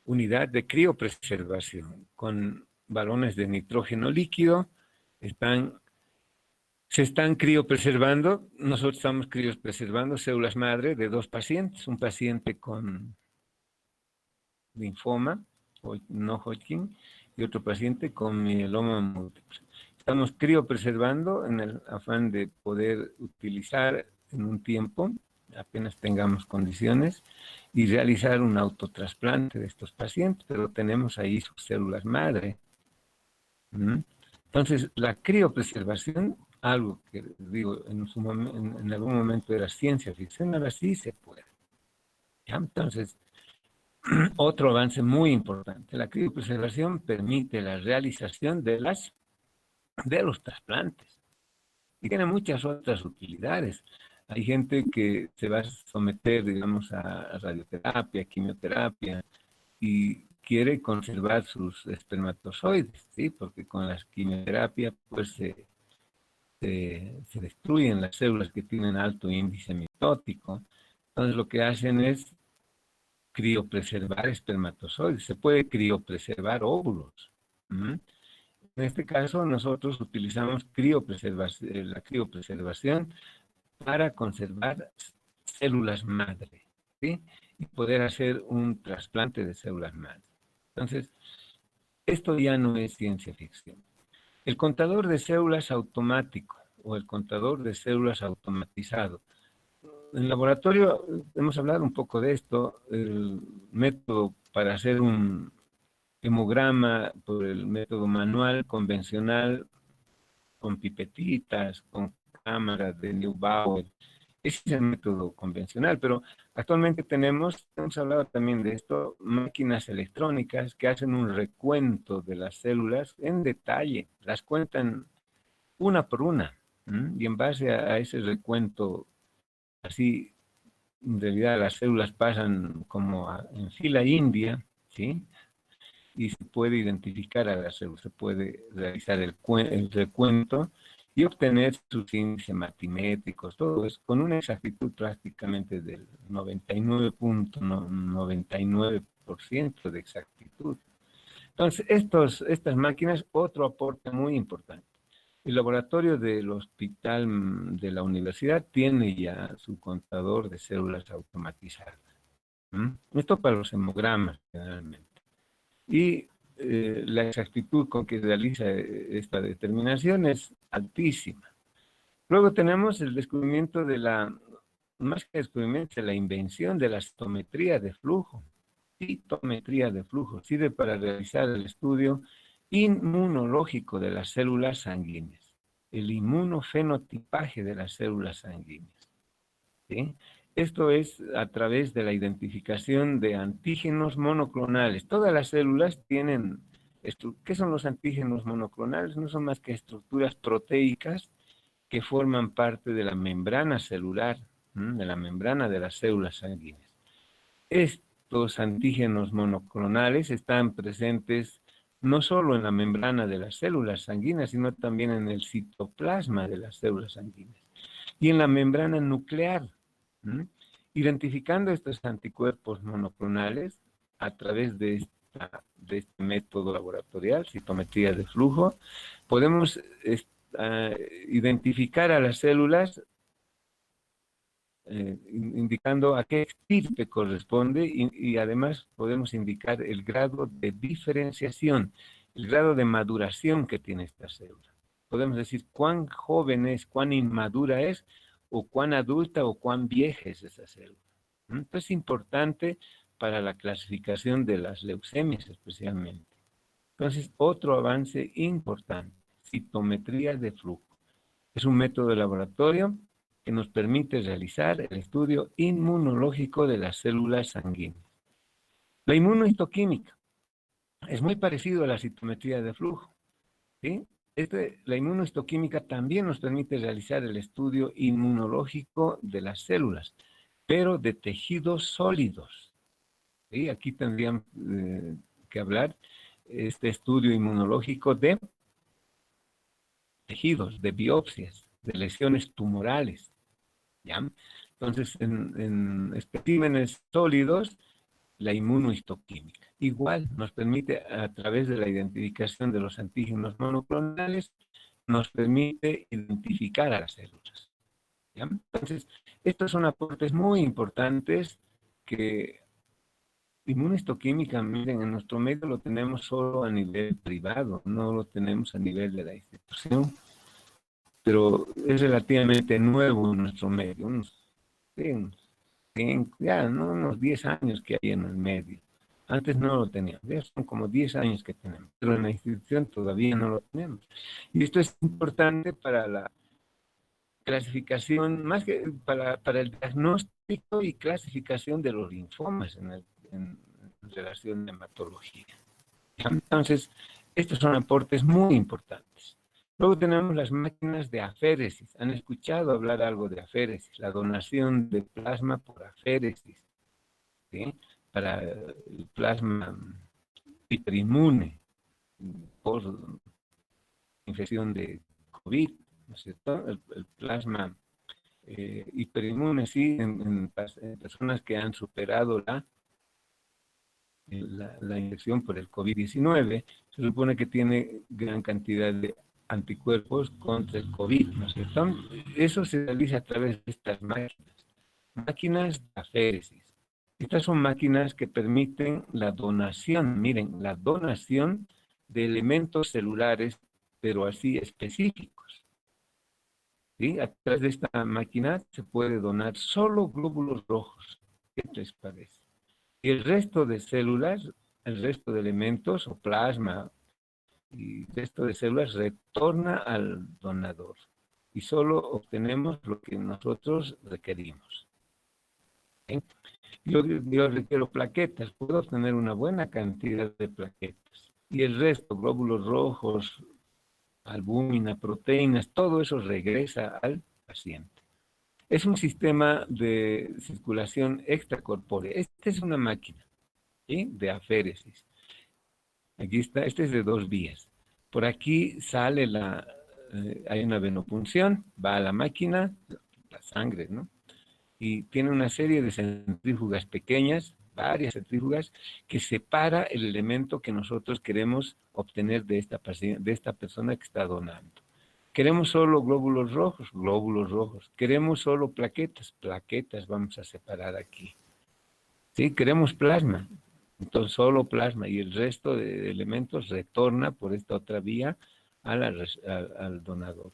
unidad de criopreservación, con balones de nitrógeno líquido, se están criopreservando, nosotros estamos criopreservando células madre de 2 pacientes, un paciente con linfoma, no Hodgkin, y otro paciente con mieloma múltiple. Estamos criopreservando en el afán de poder utilizar en un tiempo, apenas tengamos condiciones, y realizar un autotrasplante de estos pacientes, pero tenemos ahí sus células madre. Entonces, la criopreservación, algo que digo, en algún momento era ciencia ficción, ahora sí se puede. ¿Ya? Entonces, otro avance muy importante, la criopreservación permite la realización de los trasplantes y tiene muchas otras utilidades. Hay gente que se va a someter, digamos, a radioterapia, quimioterapia y quiere conservar sus espermatozoides, ¿sí? Porque con la quimioterapia pues se destruyen las células que tienen alto índice mitótico. Entonces lo que hacen es criopreservar espermatozoides. Se puede criopreservar óvulos. En este caso, nosotros utilizamos la criopreservación para conservar células madre, ¿sí? Y poder hacer un trasplante de células madre. Entonces, esto ya no es ciencia ficción. El contador de células automático o el contador de células automatizado. En el laboratorio hemos hablado un poco de esto, el método para hacer hemograma por el método manual, convencional, con pipetitas, con cámaras de Neubauer. Ese es el método convencional, pero actualmente hemos hablado también de esto, máquinas electrónicas que hacen un recuento de las células en detalle, las cuentan una por una, y en base a ese recuento, así, en realidad las células pasan como en fila india, ¿sí? Y se puede identificar a las células, se puede realizar el recuento y obtener sus índices matimétricos, todo eso con una exactitud prácticamente del 99.99% de exactitud. Entonces, estas máquinas, otro aporte muy importante. El laboratorio del hospital de la universidad tiene ya su contador de células automatizadas. Esto para los hemogramas, generalmente. Y la exactitud con que realiza esta determinación es altísima. Luego tenemos el descubrimiento más que descubrimiento, de la invención de la citometría de flujo. Citometría de flujo sirve para realizar el estudio inmunológico de las células sanguíneas, el inmunofenotipaje de las células sanguíneas, ¿sí? Esto es a través de la identificación de antígenos monoclonales. Todas las células tienen, ¿qué son los antígenos monoclonales? No son más que estructuras proteicas que forman parte de la membrana celular, de la membrana de las células sanguíneas. Estos antígenos monoclonales están presentes no solo en la membrana de las células sanguíneas, sino también en el citoplasma de las células sanguíneas y en la membrana nuclear. Identificando estos anticuerpos monoclonales a través de este método laboratorial, citometría de flujo, podemos identificar a las células indicando a qué estirpe corresponde y además podemos indicar el grado de diferenciación, el grado de maduración que tiene esta célula. Podemos decir cuán joven es, cuán inmadura es, o cuán adulta o cuán vieja es esa célula. Esto es importante para la clasificación de las leucemias especialmente. Entonces, otro avance importante, citometría de flujo. Es un método de laboratorio que nos permite realizar el estudio inmunológico de las células sanguíneas. La inmunohistoquímica es muy parecido a la citometría de flujo, ¿sí? La inmunohistoquímica también nos permite realizar el estudio inmunológico de las células, pero de tejidos sólidos, ¿sí? Aquí tendríamos que hablar este estudio inmunológico de tejidos, de biopsias, de lesiones tumorales, ¿ya? Entonces, en especímenes sólidos, la inmunohistoquímica. Igual nos permite, a través de la identificación de los antígenos monoclonales, nos permite identificar a las células, ¿ya? Entonces, estos son aportes muy importantes que inmunohistoquímica, miren, en nuestro medio lo tenemos solo a nivel privado, no lo tenemos a nivel de la institución, pero es relativamente nuevo en nuestro medio, unos 10 años que hay en el medio. Antes no lo teníamos, ya son como 10 años que tenemos, pero en la institución todavía no lo tenemos. Y esto es importante para la clasificación, más que para el diagnóstico y clasificación de los linfomas en relación a hematología. Entonces, estos son aportes muy importantes. Luego tenemos las máquinas de aféresis. ¿Han escuchado hablar algo de aféresis? La donación de plasma por aféresis, ¿sí? Para el plasma hiperinmune por infección de COVID, ¿no es cierto? El plasma hiperinmune, sí, en personas que han superado la infección por el COVID-19, se supone que tiene gran cantidad de anticuerpos contra el COVID, ¿no es cierto? Eso se realiza a través de estas máquinas de aféresis. Estas son máquinas que permiten la donación, miren, la donación de elementos celulares, pero así específicos, ¿sí? A través de esta máquina se puede donar solo glóbulos rojos. ¿Qué les parece? Y el resto de células el resto de elementos o plasma y resto de células retorna al donador y solo obtenemos lo que nosotros requerimos. ¿Sí? Yo requiero plaquetas, puedo obtener una buena cantidad de plaquetas y el resto, glóbulos rojos, albúmina, proteínas, todo eso regresa al paciente. Es un sistema de circulación extracorpórea. Esta es una máquina, ¿sí?, de aféresis. Aquí está, este es de 2 vías. Por aquí sale hay una venopunción, va a la máquina, la sangre, ¿no? Y tiene una serie de centrífugas pequeñas, varias centrífugas, que separa el elemento que nosotros queremos obtener de esta persona que está donando. Queremos solo glóbulos rojos. Queremos solo plaquetas vamos a separar aquí. ¿Sí? Queremos plasma, entonces solo plasma y el resto de elementos retorna por esta otra vía al donador.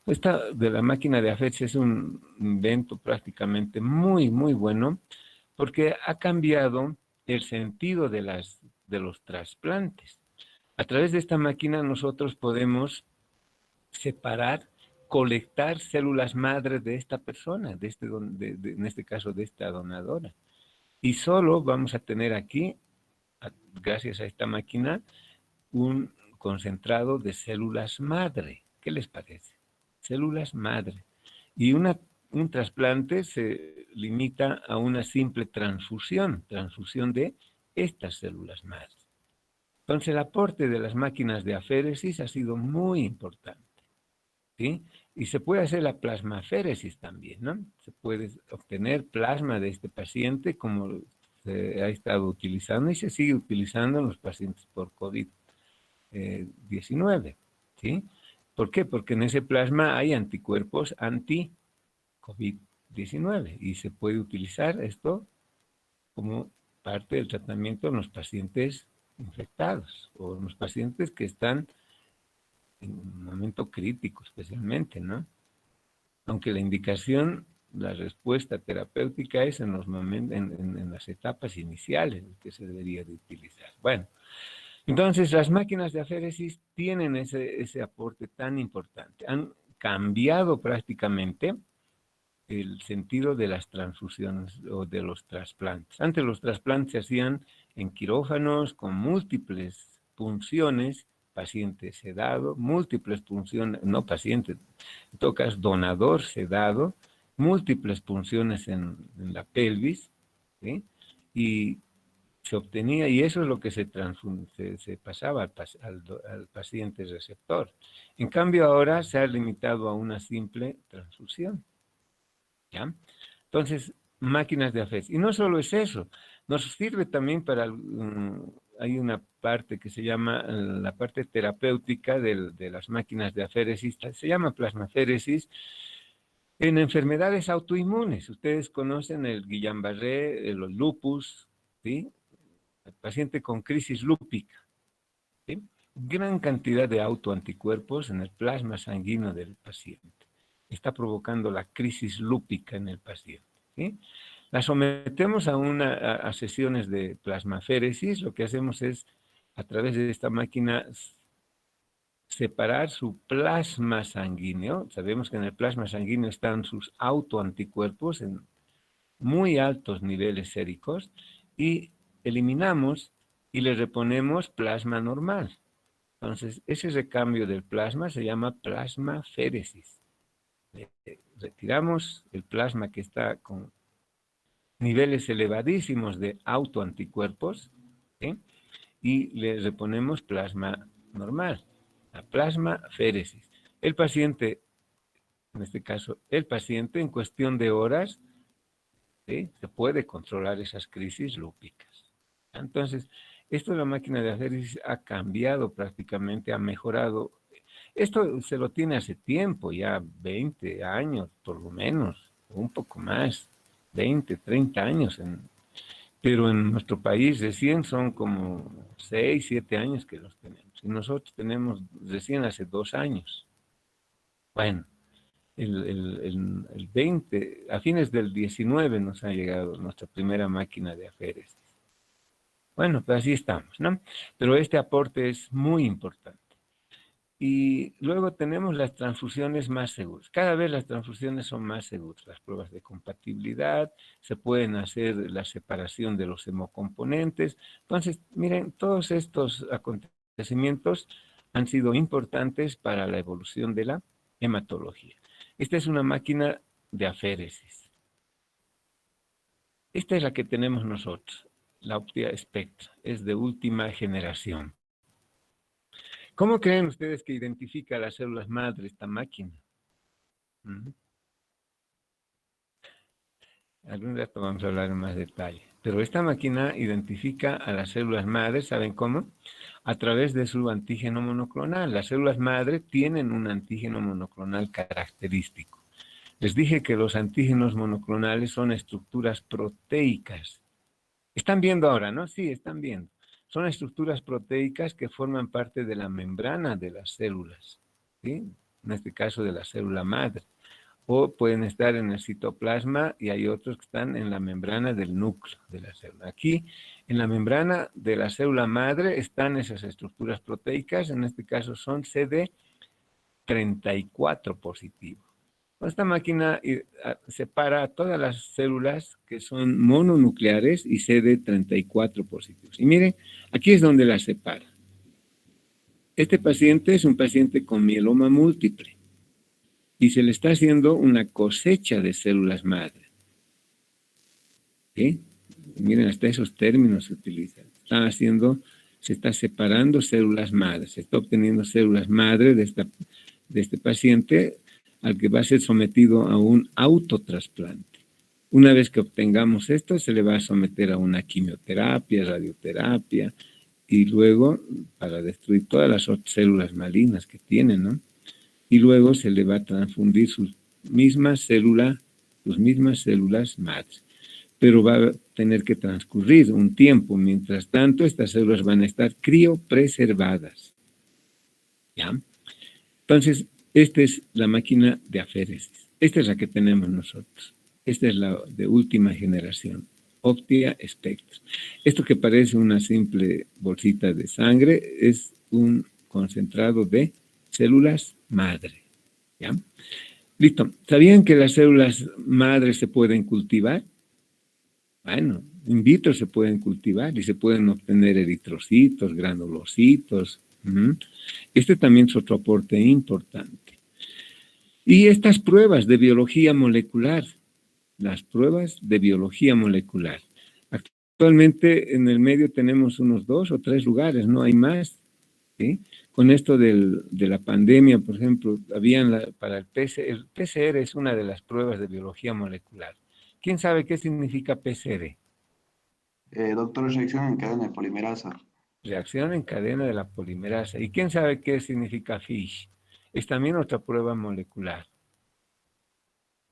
Esta de la máquina de aféresis es un invento prácticamente muy, muy bueno porque ha cambiado el sentido de los trasplantes. A través de esta máquina nosotros podemos separar, colectar células madre de esta persona, en este caso de esta donadora. Y solo vamos a tener aquí, gracias a esta máquina, un concentrado de células madre. ¿Qué les parece? Células madre. Y un trasplante se limita a una simple transfusión de estas células madre. Entonces el aporte de las máquinas de aféresis ha sido muy importante. ¿Sí? Y se puede hacer la plasmaféresis también, ¿no? Se puede obtener plasma de este paciente como se ha estado utilizando y se sigue utilizando en los pacientes por COVID-19, ¿sí? ¿Por qué? Porque en ese plasma hay anticuerpos anti-COVID-19 y se puede utilizar esto como parte del tratamiento en los pacientes infectados o en los pacientes que están en un momento crítico especialmente, ¿no? Aunque la indicación, la respuesta terapéutica es en los momentos, en las etapas iniciales que se debería de utilizar. Bueno, entonces las máquinas de aféresis tienen ese aporte tan importante. Han cambiado prácticamente el sentido de las transfusiones o de los trasplantes. Antes los trasplantes se hacían en quirófanos con múltiples punciones, paciente sedado, múltiples punciones, no paciente, en todo caso donador sedado, múltiples punciones en la pelvis, ¿sí? Y se obtenía, y eso es lo que se pasaba al paciente receptor. En cambio ahora se ha limitado a una simple transfusión. ¿Ya? Entonces, máquinas de aféresis. Y no solo es eso, nos sirve también para, hay una parte que se llama la parte terapéutica de las máquinas de aféresis, se llama plasmaféresis, en enfermedades autoinmunes. Ustedes conocen el Guillain-Barré, los lupus, ¿sí? El paciente con crisis lúpica, ¿sí? Gran cantidad de autoanticuerpos en el plasma sanguíneo del paciente. Está provocando la crisis lúpica en el paciente, ¿sí? La sometemos a sesiones de plasmaféresis. Lo que hacemos es, a través de esta máquina, separar su plasma sanguíneo. Sabemos que en el plasma sanguíneo están sus autoanticuerpos en muy altos niveles séricos y eliminamos y le reponemos plasma normal. Entonces, ese recambio del plasma se llama plasmaféresis. Retiramos el plasma que está con niveles elevadísimos de autoanticuerpos, ¿sí? Y le reponemos plasma normal, la plasmaféresis. El paciente, en este caso, el paciente en cuestión de horas, ¿sí?, se puede controlar esas crisis lúpicas. Entonces, esto de la máquina de aféresis ha cambiado prácticamente, ha mejorado. Esto se lo tiene hace tiempo, ya 20 años por lo menos, un poco más, 20, 30 años. Pero en nuestro país recién son como 6, 7 años que los tenemos. Y nosotros tenemos recién hace 2 años. Bueno, el 20, a fines del 19 nos ha llegado nuestra primera máquina de aféresis. Bueno, pues así estamos, ¿no? Pero este aporte es muy importante. Y luego tenemos las transfusiones más seguras. Cada vez las transfusiones son más seguras. Las pruebas de compatibilidad, se pueden hacer la separación de los hemocomponentes. Entonces, miren, todos estos acontecimientos han sido importantes para la evolución de la hematología. Esta es una máquina de aféresis. Esta es la que tenemos nosotros, la Optia Spectra. Es de última generación. ¿Cómo creen ustedes que identifica las células madre esta máquina? Algún rato vamos a hablar en más detalle. Pero esta máquina identifica a las células madre, ¿saben cómo? A través de su antígeno monoclonal. Las células madre tienen un antígeno monoclonal característico. Les dije que los antígenos monoclonales son estructuras proteicas. Están viendo ahora, ¿no? Sí, están viendo. Son estructuras proteicas que forman parte de la membrana de las células, ¿sí? En este caso de la célula madre. O pueden estar en el citoplasma y hay otros que están en la membrana del núcleo de la célula. Aquí, en la membrana de la célula madre están esas estructuras proteicas, en este caso son CD34 positivo. Esta máquina separa todas las células que son mononucleares y CD34 positivos. Y miren, aquí es donde las separa. Este paciente es un paciente con mieloma múltiple y se le está haciendo una cosecha de células madre. ¿Sí? Miren, hasta esos términos se utilizan. Se está separando células madre, se está obteniendo células madre de este paciente al que va a ser sometido a un autotrasplante. Una vez que obtengamos esto, se le va a someter a una quimioterapia, radioterapia, y luego, para destruir todas las otras células malignas que tiene, ¿no? Y luego se le va a transfundir sus mismas células madres. Pero va a tener que transcurrir un tiempo. Mientras tanto, estas células van a estar criopreservadas. ¿Ya? Entonces, esta es la máquina de aféresis. Esta es la que tenemos nosotros. Esta es la de última generación. Optia Spectra. Esto que parece una simple bolsita de sangre es un concentrado de células madre. ¿Ya? Listo. ¿Sabían que las células madre se pueden cultivar? Bueno, in vitro se pueden cultivar y se pueden obtener eritrocitos, granulocitos. Este también es otro aporte importante. Y estas pruebas de biología molecular, las pruebas de biología molecular. Actualmente en el medio tenemos unos 2 o 3 lugares, no hay más. ¿Sí? Con esto de la pandemia, por ejemplo, para el PCR. El PCR es una de las pruebas de biología molecular. ¿Quién sabe qué significa PCR? Doctor, reacción en cadena de polimerasa. Reacción en cadena de la polimerasa. ¿Y quién sabe qué significa FISH? Es también otra prueba molecular.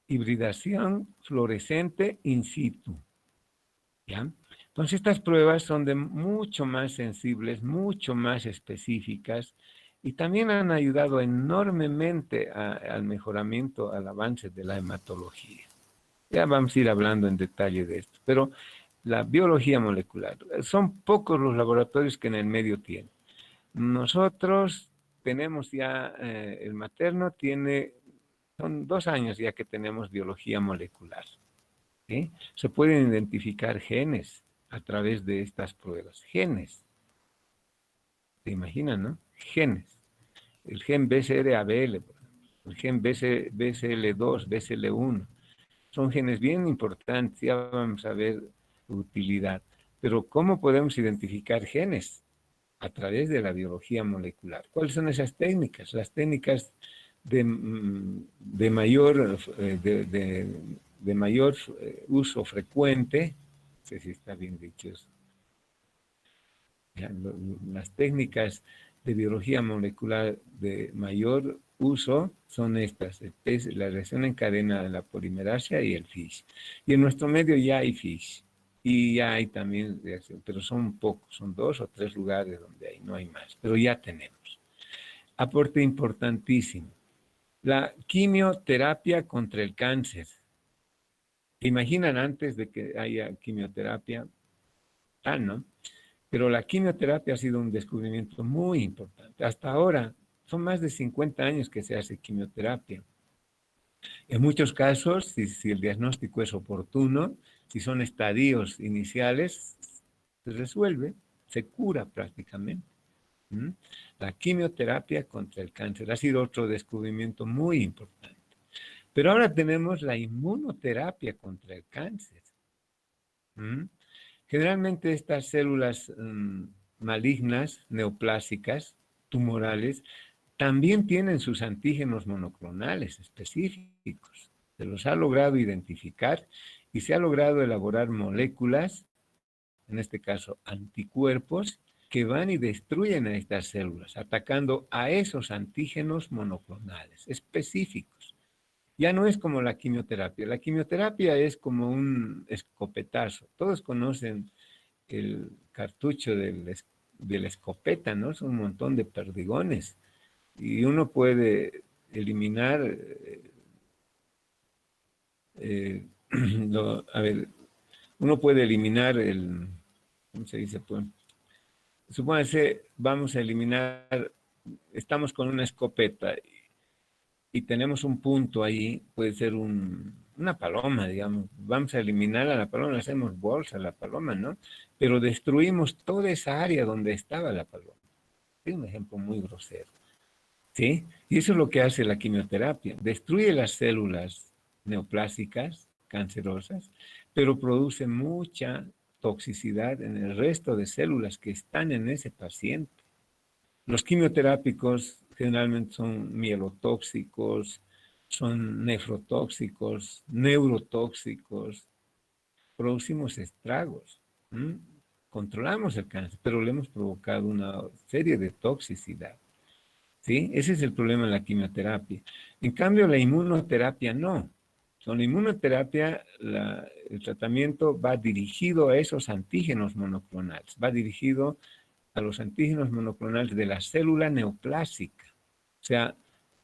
Hibridación fluorescente in situ. ¿Ya? Entonces estas pruebas son mucho más sensibles, mucho más específicas y también han ayudado enormemente al mejoramiento, al avance de la hematología. Ya vamos a ir hablando en detalle de esto, pero la biología molecular, son pocos los laboratorios que en el medio tienen. Nosotros tenemos ya, el materno son 2 años ya que tenemos biología molecular. ¿Sí? Se pueden identificar genes a través de estas pruebas. Genes. ¿Se imaginan, no? Genes. El gen BCR-ABL, el gen BCL2, BCL1. Son genes bien importantes, ya vamos a ver su utilidad. Pero ¿cómo podemos identificar genes? A través de la biología molecular. ¿Cuáles son esas técnicas? Las técnicas de mayor uso frecuente, no sé si está bien dicho eso. Las técnicas de biología molecular de mayor uso son estas, la reacción en cadena de la polimerasa y el FISH. Y en nuestro medio ya hay FISH y ya hay también reacción, pero son pocos, son 2 o 3 lugares donde hay, no hay más, pero ya tenemos. Aporte importantísimo. La quimioterapia contra el cáncer. ¿Se imaginan antes de que haya quimioterapia? ¿No? Pero la quimioterapia ha sido un descubrimiento muy importante. Hasta ahora son más de 50 años que se hace quimioterapia. En muchos casos, si el diagnóstico es oportuno, si son estadios iniciales, se resuelve, se cura prácticamente. ¿Mm? La quimioterapia contra el cáncer ha sido otro descubrimiento muy importante. Pero ahora tenemos la inmunoterapia contra el cáncer. ¿Mm? Generalmente estas células malignas, neoplásicas, tumorales, también tienen sus antígenos monoclonales específicos. Se los ha logrado identificar y se ha logrado elaborar moléculas, en este caso anticuerpos, que van y destruyen a estas células, atacando a esos antígenos monoclonales específicos. Ya no es como la quimioterapia. La quimioterapia es como un escopetazo. Todos conocen el cartucho de la escopeta, ¿no? Son un montón de perdigones. Y uno puede eliminar, a ver, uno puede eliminar ¿cómo se dice? Pues, supóngase, vamos a eliminar, estamos con una escopeta y tenemos un punto ahí, puede ser una paloma, digamos. Vamos a eliminar a la paloma, hacemos bolsa a la paloma, ¿no? Pero destruimos toda esa área donde estaba la paloma. Es un ejemplo muy grosero, ¿sí? Y eso es lo que hace la quimioterapia. Destruye las células neoplásicas, cancerosas, pero produce mucha toxicidad en el resto de células que están en ese paciente. Los quimioterápicos generalmente son mielotóxicos, son nefrotóxicos, neurotóxicos, producimos estragos. Controlamos el cáncer, pero le hemos provocado una serie de toxicidad. ¿Sí? Ese es el problema de la quimioterapia. En cambio, la inmunoterapia no. Con la inmunoterapia, el tratamiento va dirigido a esos antígenos monoclonales, va dirigido a los antígenos monoclonales de la célula neoplásica. O sea,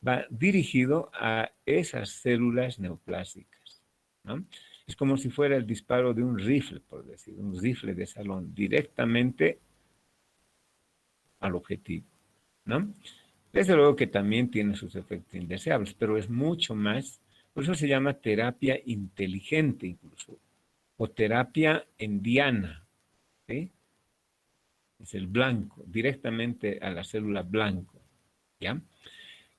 va dirigido a esas células neoplásicas, ¿no? Es como si fuera el disparo de un rifle, por decir, un rifle de salón, directamente al objetivo, ¿no? Desde luego que también tiene sus efectos indeseables, pero es mucho más, por eso se llama terapia inteligente incluso, o terapia endiana, ¿sí? Es el blanco, directamente a la célula blanco, ¿ya?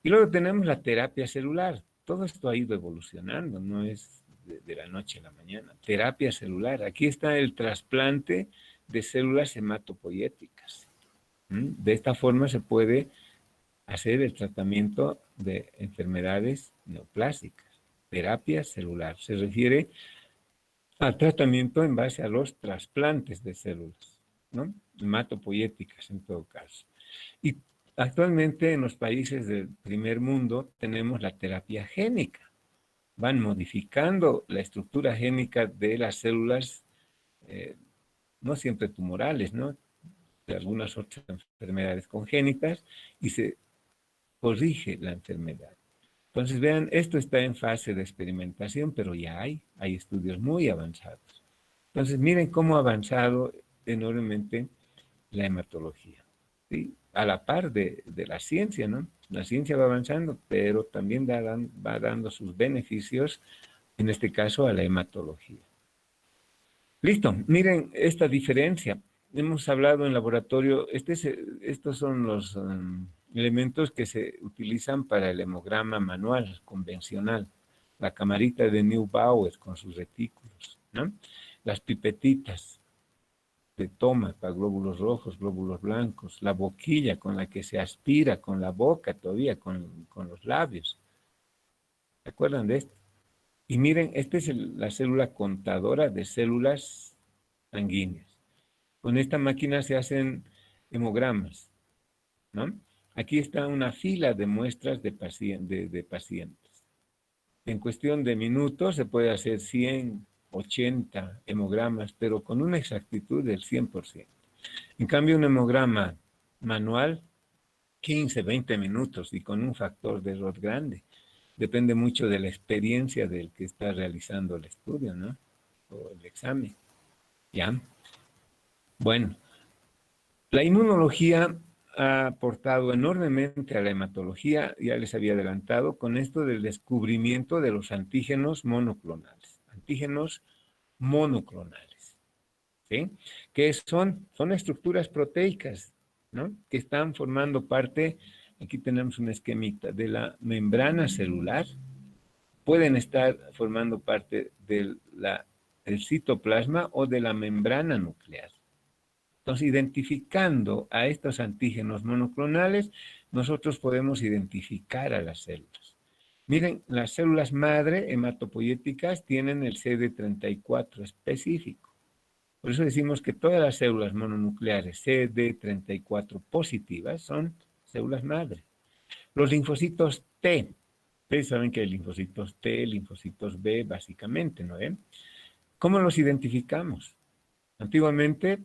Y luego tenemos la terapia celular. Todo esto ha ido evolucionando, no es de la noche a la mañana. Terapia celular. Aquí está el trasplante de células hematopoyéticas. De esta forma se puede hacer el tratamiento de enfermedades neoplásicas. Terapia celular. Se refiere al tratamiento en base a los trasplantes de células, ¿no? Hematopoyéticas en todo caso. Y actualmente en los países del primer mundo tenemos la terapia génica. Van modificando la estructura génica de las células, no siempre tumorales, ¿no? De algunas otras enfermedades congénitas y se corrige la enfermedad. Entonces, vean, esto está en fase de experimentación, pero ya hay estudios muy avanzados. Entonces, miren cómo ha avanzado enormemente la hematología, ¿sí? A la par de la ciencia, ¿no? La ciencia va avanzando, pero también va dando sus beneficios, en este caso, a la hematología. Listo, miren esta diferencia. Hemos hablado en laboratorio, estos son los elementos que se utilizan para el hemograma manual, convencional. La camarita de Neubauer con sus retículos, ¿no? Las pipetitas de toma para glóbulos rojos, glóbulos blancos, la boquilla con la que se aspira con la boca todavía, con los labios. ¿Se acuerdan de esto? Y miren, esta es la célula contadora de células sanguíneas. Con esta máquina se hacen hemogramas, ¿no? Aquí está una fila de muestras de pacientes. En cuestión de minutos se puede hacer 100, 80 hemogramas, pero con una exactitud del 100%. En cambio, un hemograma manual, 15, 20 minutos y con un factor de error grande. Depende mucho de la experiencia del que está realizando el estudio, ¿no? O el examen. ¿Ya? Bueno, La inmunología ha aportado enormemente a la hematología, ya les había adelantado, con esto del descubrimiento de los antígenos monoclonales. Antígenos monoclonales, ¿sí? Que son estructuras proteicas, ¿no? Que están formando parte, aquí tenemos un esquemita, de la membrana celular, pueden estar formando parte del citoplasma o de la membrana nuclear. Entonces, identificando a estos antígenos monoclonales, nosotros podemos identificar a las células. Miren, las células madre hematopoyéticas tienen el CD34 específico. Por eso decimos que todas las células mononucleares CD34 positivas son células madre. Los linfocitos T, ustedes saben que hay linfocitos T, linfocitos B, básicamente, ¿no ven? ¿Cómo los identificamos? Antiguamente,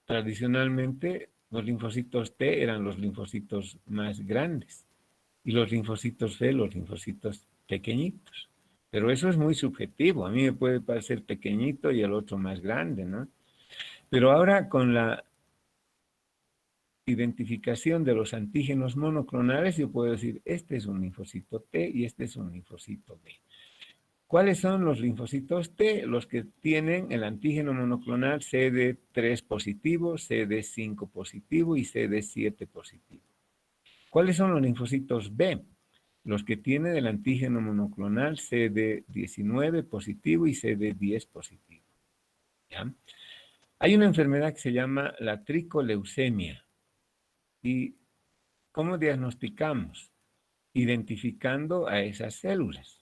tradicionalmente, los linfocitos T eran los linfocitos más grandes y los linfocitos B, los linfocitos pequeñitos. Pero eso es muy subjetivo. A mí me puede parecer pequeñito y el otro más grande, ¿no? Pero ahora con la identificación de los antígenos monoclonales, yo puedo decir, este es un linfocito T y este es un linfocito B. ¿Cuáles son los linfocitos T? Los que tienen el antígeno monoclonal CD3 positivo, CD5 positivo y CD7 positivo. ¿Cuáles son los linfocitos B? Los que tienen el antígeno monoclonal CD19 positivo y CD10 positivo. ¿Ya? Hay una enfermedad que se llama la tricoleucemia. ¿Y cómo diagnosticamos? Identificando a esas células,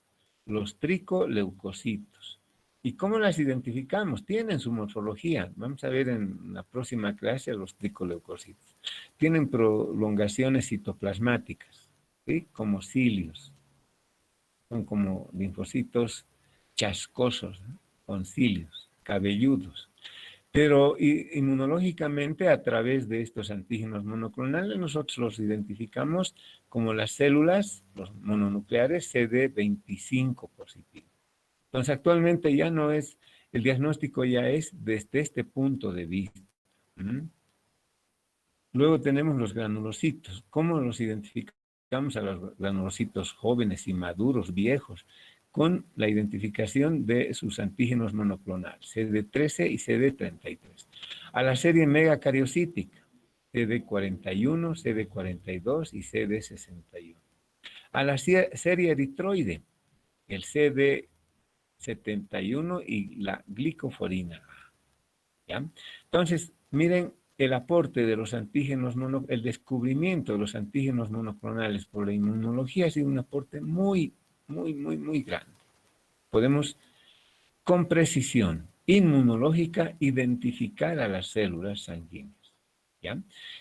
los tricoleucocitos. ¿Y cómo las identificamos? Tienen su morfología. Vamos a ver en la próxima clase a los tricoleucocitos. Tienen prolongaciones citoplasmáticas, ¿sí? Como cilios. Son como linfocitos chascosos, ¿no? Con cilios, cabelludos. Pero inmunológicamente, a través de estos antígenos monoclonales, nosotros los identificamos como las células, los mononucleares CD25 positivo. Entonces, actualmente ya no es, el diagnóstico ya es desde este punto de vista. Luego tenemos los granulocitos. ¿Cómo los identificamos a los granulocitos jóvenes y maduros, viejos? Con la identificación de sus antígenos monoclonales, CD13 y CD33. A la serie megacariocítica, CD41, CD42 y CD61. A la serie eritroide, el CD71 y la glicoforina. ¿Ya? Entonces, miren el aporte de los antígenos, el descubrimiento de los antígenos monoclonales por la inmunología ha sido un aporte muy grande. Podemos, con precisión inmunológica, identificar a las células sanguíneas. ¿Ya?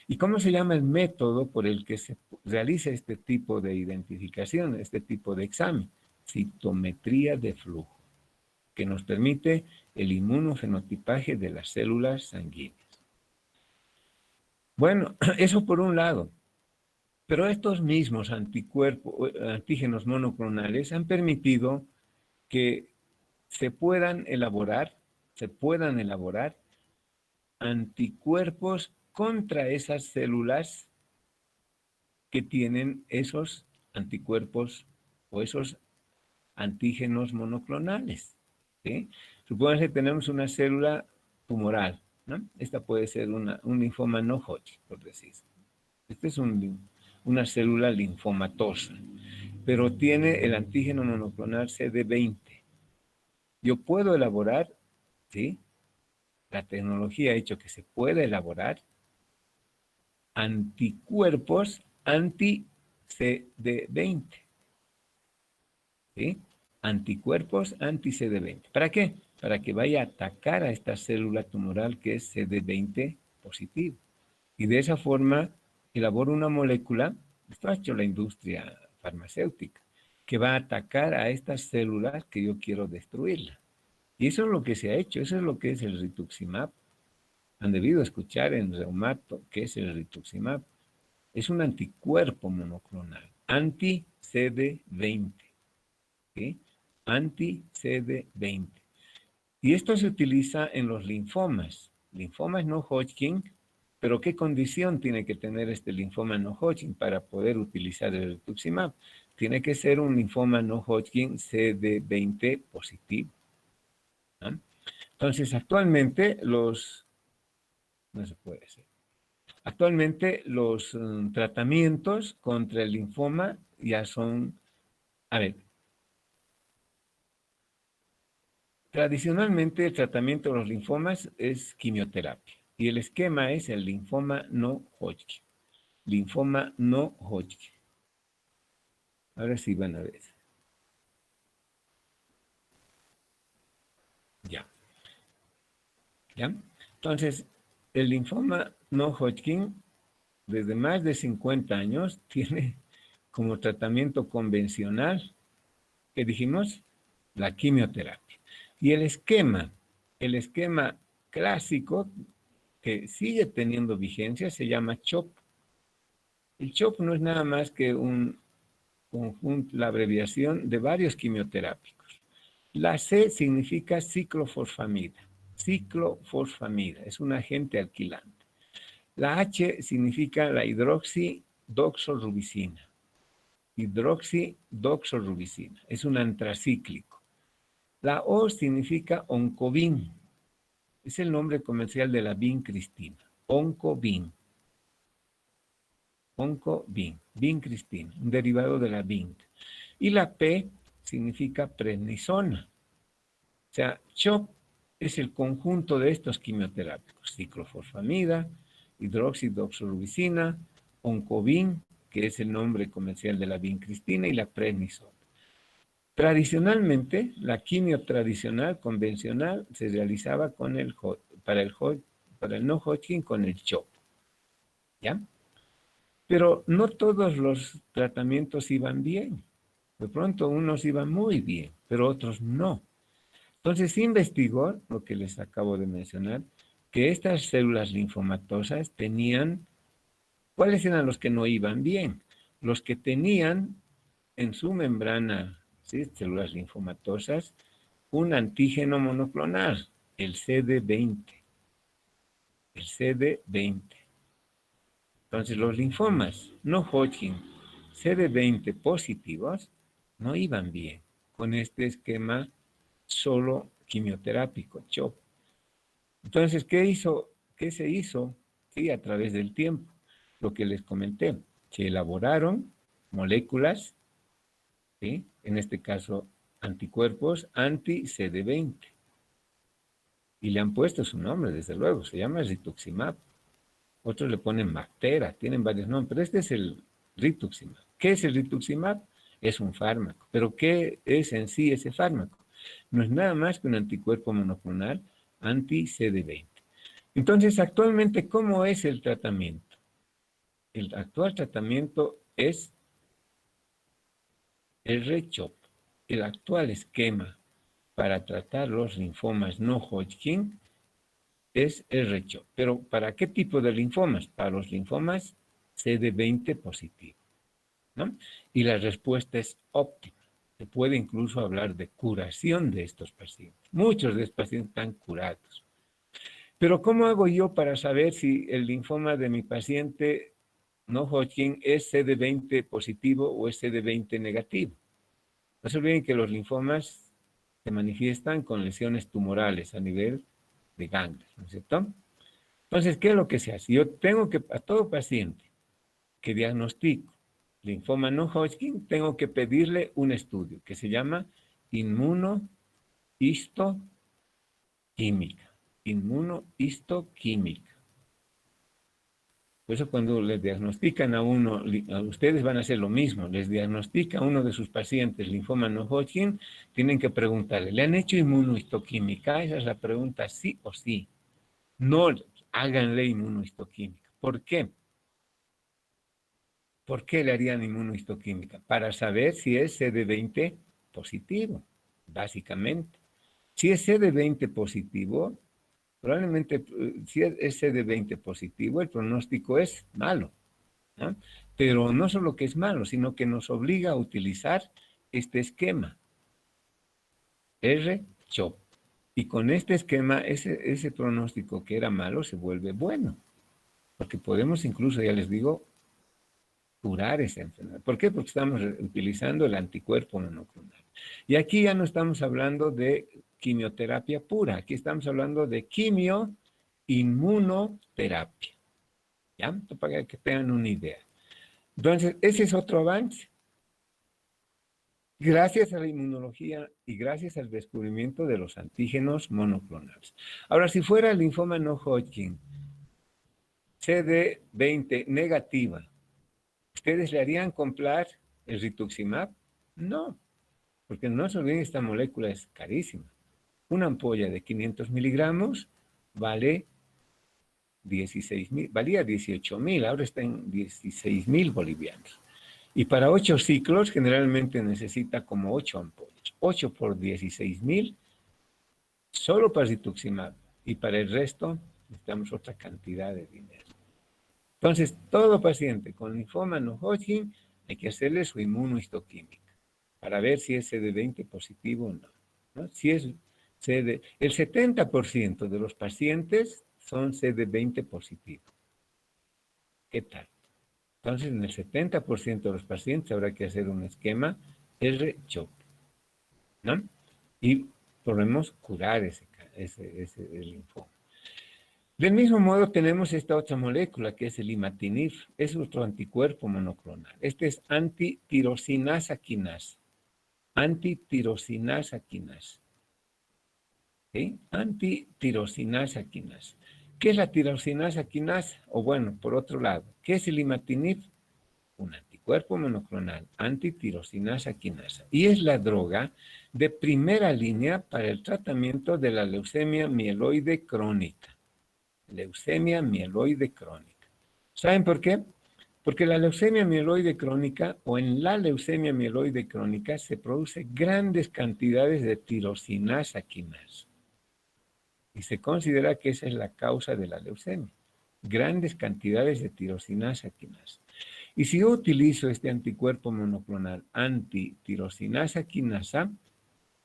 ¿Y cómo se llama el método por el que se realiza este tipo de identificación, este tipo de examen? Citometría de flujo, que nos permite el inmunofenotipaje de las células sanguíneas. Bueno, eso por un lado. Pero estos mismos antígenos monoclonales han permitido que se puedan elaborar anticuerpos contra esas células que tienen esos anticuerpos o esos antígenos monoclonales. ¿Sí? Supongan que tenemos una célula tumoral, ¿no? Esta puede ser un linfoma no Hodgkin, por decir. Esta es una célula linfomatosa, pero tiene el antígeno monoclonal CD20. Yo puedo elaborar, ¿sí? La tecnología ha hecho que se pueda elaborar anticuerpos anti-CD20. ¿Sí? Anticuerpos anti-CD20. ¿Para qué? Para que vaya a atacar a esta célula tumoral que es CD20 positivo. Y de esa forma elaboro una molécula, esto ha hecho la industria farmacéutica, que va a atacar a estas células que yo quiero destruirla. Y eso es lo que se ha hecho, eso es lo que es el rituximab. Han debido escuchar en reumato qué es el rituximab. Es un anticuerpo monoclonal, anti-CD20. ¿Sí? Anti-CD20. Y esto se utiliza en los linfomas no Hodgkin Pero ¿qué condición tiene que tener este linfoma no Hodgkin para poder utilizar el rituximab? Tiene que ser un linfoma no Hodgkin CD20 positivo. ¿No? Entonces, actualmente no se puede hacer. Actualmente los tratamientos contra el linfoma ya son, a ver, tradicionalmente el tratamiento de los linfomas es quimioterapia y el esquema es el linfoma no Hodgkin. Linfoma no Hodgkin. Ahora sí van a ver. Ya. ¿Ya? Entonces, el linfoma no Hodgkin, desde más de 50 años, tiene como tratamiento convencional, ¿qué dijimos? La quimioterapia. Y el esquema clásico que sigue teniendo vigencia se llama CHOP. El CHOP no es nada más que la abreviación de varios quimioterápicos. La C significa ciclofosfamida. Ciclofosfamida es un agente alquilante. La H significa la hidroxidoxorubicina. Hidroxidoxorubicina es un antracíclico. La O significa oncovin. Es el nombre comercial de la vincristina. Oncovin. Oncovin. Vincristina, un derivado de la vinc. Y la P significa prednisona. O sea, CHOP es el conjunto de estos quimioterápicos. Ciclofosfamida, hidroxidoxorubicina, oncovin, que es el nombre comercial de la vincristina, y la prednisona. Tradicionalmente, la quimio tradicional, convencional, se realizaba para el no Hodgkin con el CHOP. ¿Ya? Pero no todos los tratamientos iban bien. De pronto unos iban muy bien, pero otros no. Entonces se investigó, lo que les acabo de mencionar, que estas células linfomatosas tenían, ¿cuáles eran los que no iban bien? Los que tenían en su membrana, ¿sí?, células linfomatosas, un antígeno monoclonal, el CD20. El CD20. Entonces los linfomas no Hodgkin CD20 positivos no iban bien con este esquema solo quimioterápico, CHOP. Entonces, ¿qué se hizo? Sí, a través del tiempo. Lo que les comenté, se elaboraron moléculas, ¿sí?, en este caso anticuerpos anti-CD20. Y le han puesto su nombre, desde luego, se llama rituximab. Otros le ponen Bactera, tienen varios nombres, pero este es el rituximab. ¿Qué es el rituximab? Es un fármaco. ¿Pero qué es en sí ese fármaco? No es nada más que un anticuerpo monoclonal anti-CD20. Entonces, actualmente, ¿cómo es el tratamiento? El actual tratamiento es el RCHOP. El actual esquema para tratar los linfomas no Hodgkin es el RCHOP. Pero ¿para qué tipo de linfomas? Para los linfomas CD20 positivo, ¿no? Y la respuesta es óptima. Se puede incluso hablar de curación de estos pacientes. Muchos de estos pacientes están curados. Pero ¿cómo hago yo para saber si el linfoma de mi paciente no Hodgkin es CD20 positivo o es CD20 negativo? No se olviden que los linfomas se manifiestan con lesiones tumorales a nivel de ganglios, ¿no es cierto? Entonces, ¿qué es lo que se hace? Yo tengo que, a todo paciente que diagnostico linfoma no Hodgkin, tengo que pedirle un estudio que se llama inmunohistoquímica. Inmunohistoquímica. Por eso cuando les diagnostican a uno, a ustedes van a hacer lo mismo, les diagnostica a uno de sus pacientes linfoma no Hodgkin, tienen que preguntarle, ¿le han hecho inmunohistoquímica? Esa es la pregunta, sí o sí. No háganle inmunohistoquímica. ¿Por qué? ¿Por qué le harían inmunohistoquímica? Para saber si es CD20 positivo, básicamente. Si es CD20 positivo, probablemente, si es CD20 positivo, el pronóstico es malo, ¿no? Pero no solo que es malo, sino que nos obliga a utilizar este esquema, R-CHOP. Y con este esquema, ese pronóstico que era malo se vuelve bueno. porque podemos incluso, ya les digo, curar esa enfermedad. ¿Por qué? Porque estamos utilizando el anticuerpo monoclonal. Y aquí ya no estamos hablando de quimioterapia pura, aquí estamos hablando de quimio-inmunoterapia. ¿Ya? Para que tengan una idea. Entonces, ese es otro avance. Gracias a la inmunología y gracias al descubrimiento de los antígenos monoclonales. Ahora, si fuera el linfoma no Hodgkin, CD20 negativa, ¿ustedes le harían comprar el rituximab? No, porque no se olviden, esta molécula es carísima. Una ampolla de 500 miligramos vale 16,000, valía 18,000, ahora está en 16,000 bolivianos. Y para 8 ciclos generalmente necesita como 8 ampollas. 8 por 16,000 solo para rituximab. Y para el resto necesitamos otra cantidad de dinero. Entonces, todo paciente con linfoma no Hodgkin hay que hacerle su inmunohistoquímica para ver si es CD20 positivo o no. ¿No? Si es el 70% de los pacientes son CD20 positivo. ¿Qué tal? Entonces, en el 70% de los pacientes habrá que hacer un esquema R-CHOP, ¿no? Y podemos curar ese linfoma. Del mismo modo tenemos esta otra molécula que es el imatinib, es otro anticuerpo monoclonal. Este es antitirosinasa quinasa. Antitirosinasa quinasa. ¿Sí? Antitirosinasa quinasa. ¿Qué es la tirosinasa quinasa? O bueno, por otro lado, ¿qué es el imatinib? Un anticuerpo monoclonal, antitirosinasa quinasa. Y es la droga de primera línea para el tratamiento de la leucemia mieloide crónica. Leucemia mieloide crónica. ¿Saben por qué? Porque la leucemia mieloide crónica o en la leucemia mieloide crónica se produce grandes cantidades de tirosinasa quinasa. Y se considera que esa es la causa de la leucemia. Grandes cantidades de tirosinasa quinasa. Y si yo utilizo este anticuerpo monoclonal antitirosinasa quinasa,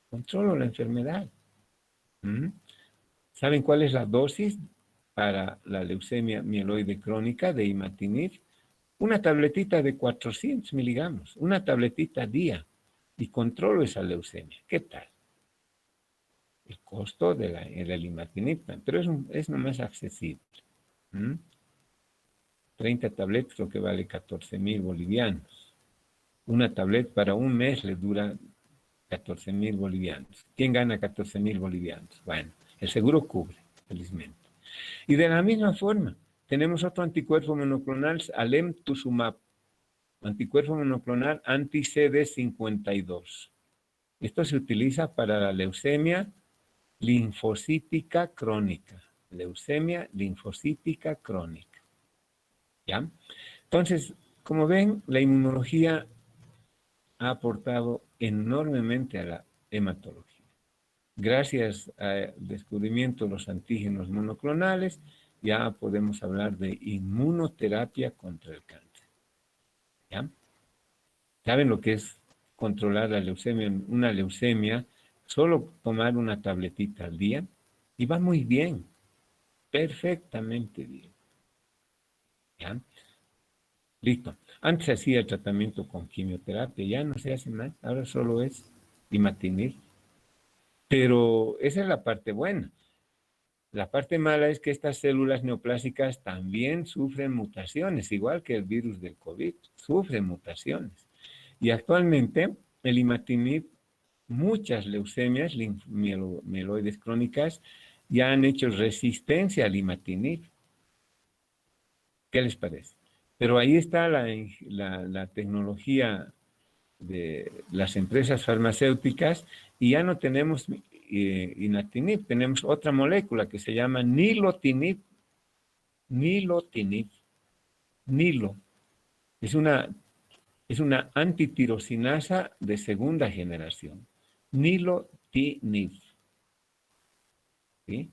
controlo la enfermedad. ¿Saben cuál es la dosis para la leucemia mieloide crónica de imatinib? Una tabletita de 400 miligramos, una tabletita día, y controlo esa leucemia. ¿Qué tal? El costo del imatinib, pero es nomás accesible. 30 tabletas, lo que vale 14,000 bolivianos. Una tableta para un mes le dura 14,000 bolivianos. ¿Quién gana 14,000 bolivianos? Bueno, el seguro cubre, felizmente. Y de la misma forma, tenemos otro anticuerpo monoclonal, alemtuzumab, anticuerpo monoclonal anti-CD52. Esto se utiliza para la leucemia linfocítica crónica. Leucemia linfocítica crónica. ¿Ya? Entonces, como ven, la inmunología ha aportado enormemente a la hematología. Gracias al descubrimiento de los antígenos monoclonales, ya podemos hablar de inmunoterapia contra el cáncer. ¿Ya? ¿Saben lo que es controlar la leucemia? Una leucemia, solo tomar una tabletita al día y va muy bien, perfectamente bien. ¿Ya? Listo. Antes se hacía el tratamiento con quimioterapia, ya no se hace más, ahora solo es imatinib. Pero esa es la parte buena. La parte mala es que estas células neoplásicas también sufren mutaciones, igual que el virus del COVID, sufren mutaciones. Y actualmente el imatinib, muchas leucemias mieloides crónicas ya han hecho resistencia al imatinib. ¿Qué les parece? Pero ahí está la tecnología de las empresas farmacéuticas y ya no tenemos imatinib, tenemos otra molécula que se llama nilotinib. Nilotinib. Nilo. Es una antitirosinasa de segunda generación. Nilotinib. ¿Sí?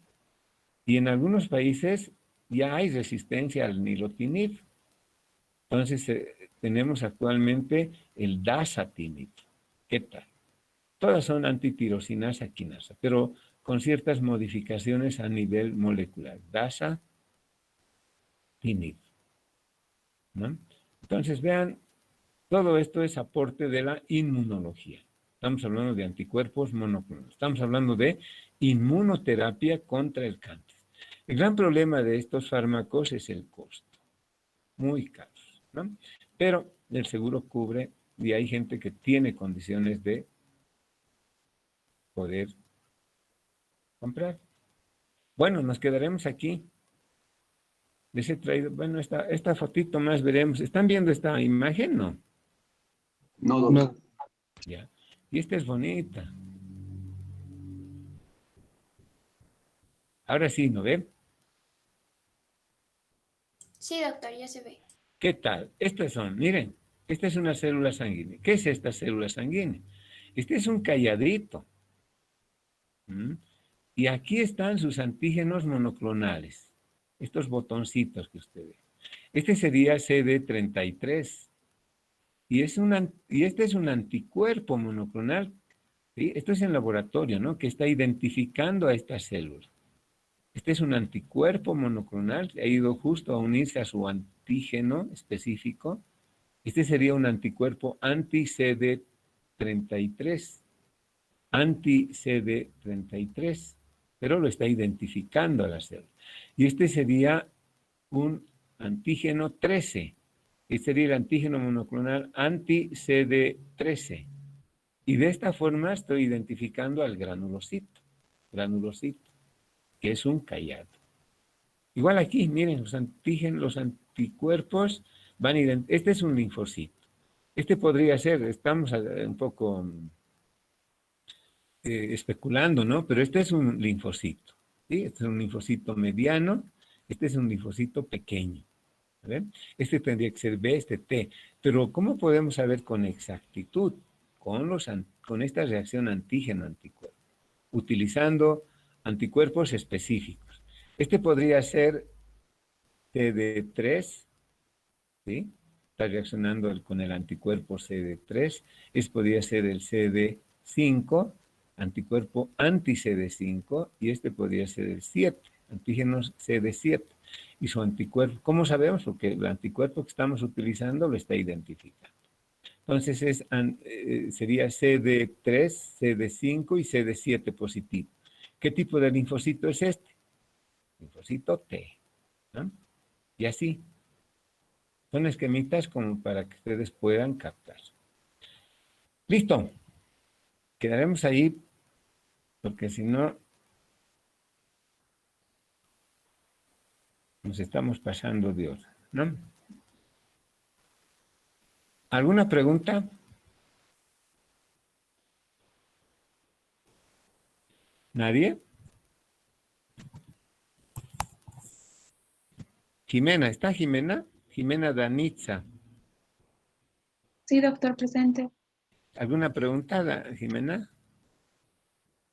Y en algunos países ya hay resistencia al nilotinib. Entonces tenemos actualmente el dasatinib. ¿Qué tal? Todas son antitirosinasa quinasa, pero con ciertas modificaciones a nivel molecular. tímido, ¿no? Entonces, vean, todo esto es aporte de la inmunología. Estamos hablando de anticuerpos monoclonales. Estamos hablando de inmunoterapia contra el cáncer. El gran problema de estos fármacos es el costo. Muy caros, ¿no? Pero el seguro cubre y hay gente que tiene condiciones de poder comprar. Bueno, nos quedaremos aquí. Les he traído, bueno, esta fotito más veremos. ¿Están viendo esta imagen? No. No, doctor. Ya. Y esta es bonita. Ahora sí, ¿no ven? Sí, doctor, ya se ve. ¿Qué tal? Estas son, miren, esta es una célula sanguínea. ¿Qué es esta célula sanguínea? Este es un calladito. ¿Mm? Y aquí están sus antígenos monoclonales. Estos botoncitos que usted ve. Este sería CD33. Y este es un anticuerpo monoclonal. ¿Sí? Esto es en laboratorio, ¿no? Que está identificando a esta célula. Este es un anticuerpo monoclonal que ha ido justo a unirse a su antígeno específico. Este sería un anticuerpo anti-CD33. Anti-CD33. Pero lo está identificando a la célula. Y este sería un antígeno 13. Este sería el antígeno monoclonal anti-CD13. Y de esta forma estoy identificando al granulocito, que es un callado. Igual aquí, miren, los antígenos, los anticuerpos van a identificar. Este es un linfocito. Este podría ser, estamos un poco especulando, ¿no? Pero este es un linfocito. ¿Sí? Este es un linfocito mediano, este es un linfocito pequeño. ¿Ven? Este tendría que ser B, este T. Pero ¿cómo podemos saber con exactitud? Con esta reacción antígeno-anticuerpo, utilizando anticuerpos específicos. Este podría ser CD3, ¿sí? Está reaccionando con el anticuerpo CD3. Este podría ser el CD5, anticuerpo anti-CD5, y este podría ser el 7, antígenos CD7. Y su anticuerpo, ¿cómo sabemos? Porque el anticuerpo que estamos utilizando lo está identificando. Entonces sería CD3, CD5 y CD7 positivo. ¿Qué tipo de linfocito es este? Linfocito T, ¿no? Y así. Son esquemitas como para que ustedes puedan captar. Listo. Quedaremos ahí porque si no nos estamos pasando de hora, ¿no? ¿Alguna pregunta? ¿Nadie? Jimena, ¿está Jimena? Jimena Danitza. Sí, doctor, presente. ¿Alguna pregunta, Jimena?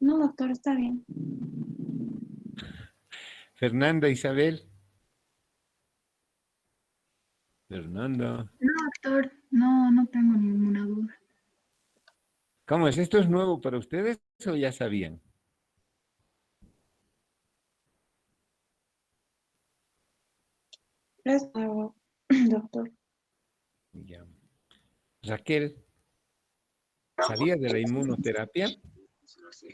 No, doctor, está bien. Fernanda Isabel. Fernanda. No, doctor, no tengo ninguna duda. ¿Cómo es? ¿Esto es nuevo para ustedes o ya sabían? Es nuevo, doctor. Ya. Raquel, ¿sabía de la inmunoterapia?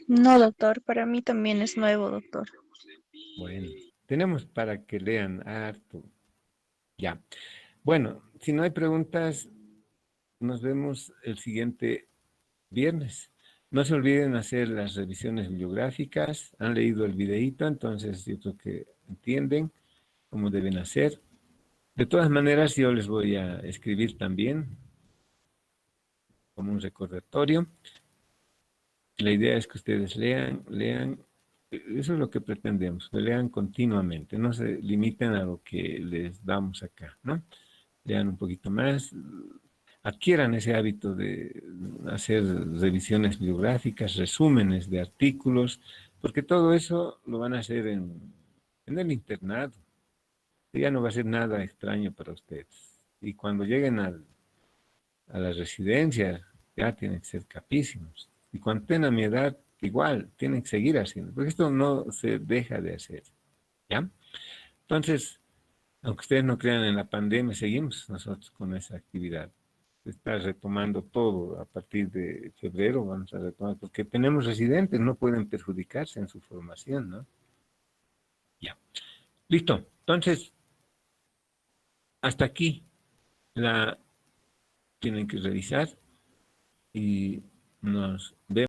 No, doctor, para mí también es nuevo, doctor. Bueno, tenemos para que lean harto. Ya. Bueno, si no hay preguntas, nos vemos el siguiente viernes. No se olviden hacer las revisiones bibliográficas. Han leído el videíto, entonces yo creo que entienden cómo deben hacer. De todas maneras, yo les voy a escribir también como un recordatorio. La idea es que ustedes lean. Eso es lo que pretendemos, que lean continuamente. No se limiten a lo que les damos acá, ¿no? Lean un poquito más, adquieran ese hábito de hacer revisiones bibliográficas, resúmenes de artículos, porque todo eso lo van a hacer en el internado. Ya no va a ser nada extraño para ustedes. Y cuando lleguen a la residencia, ya tienen que ser capísimos. Y cuando tengan mi edad, igual, tienen que seguir haciendo, porque esto no se deja de hacer. ¿Ya? Entonces, Aunque ustedes no crean en la pandemia, seguimos nosotros con esa actividad. Se está retomando todo a partir de febrero, vamos a retomar, porque tenemos residentes, no pueden perjudicarse en su formación, ¿no? Ya. Listo. Entonces, hasta aquí la tienen que revisar y nos vemos.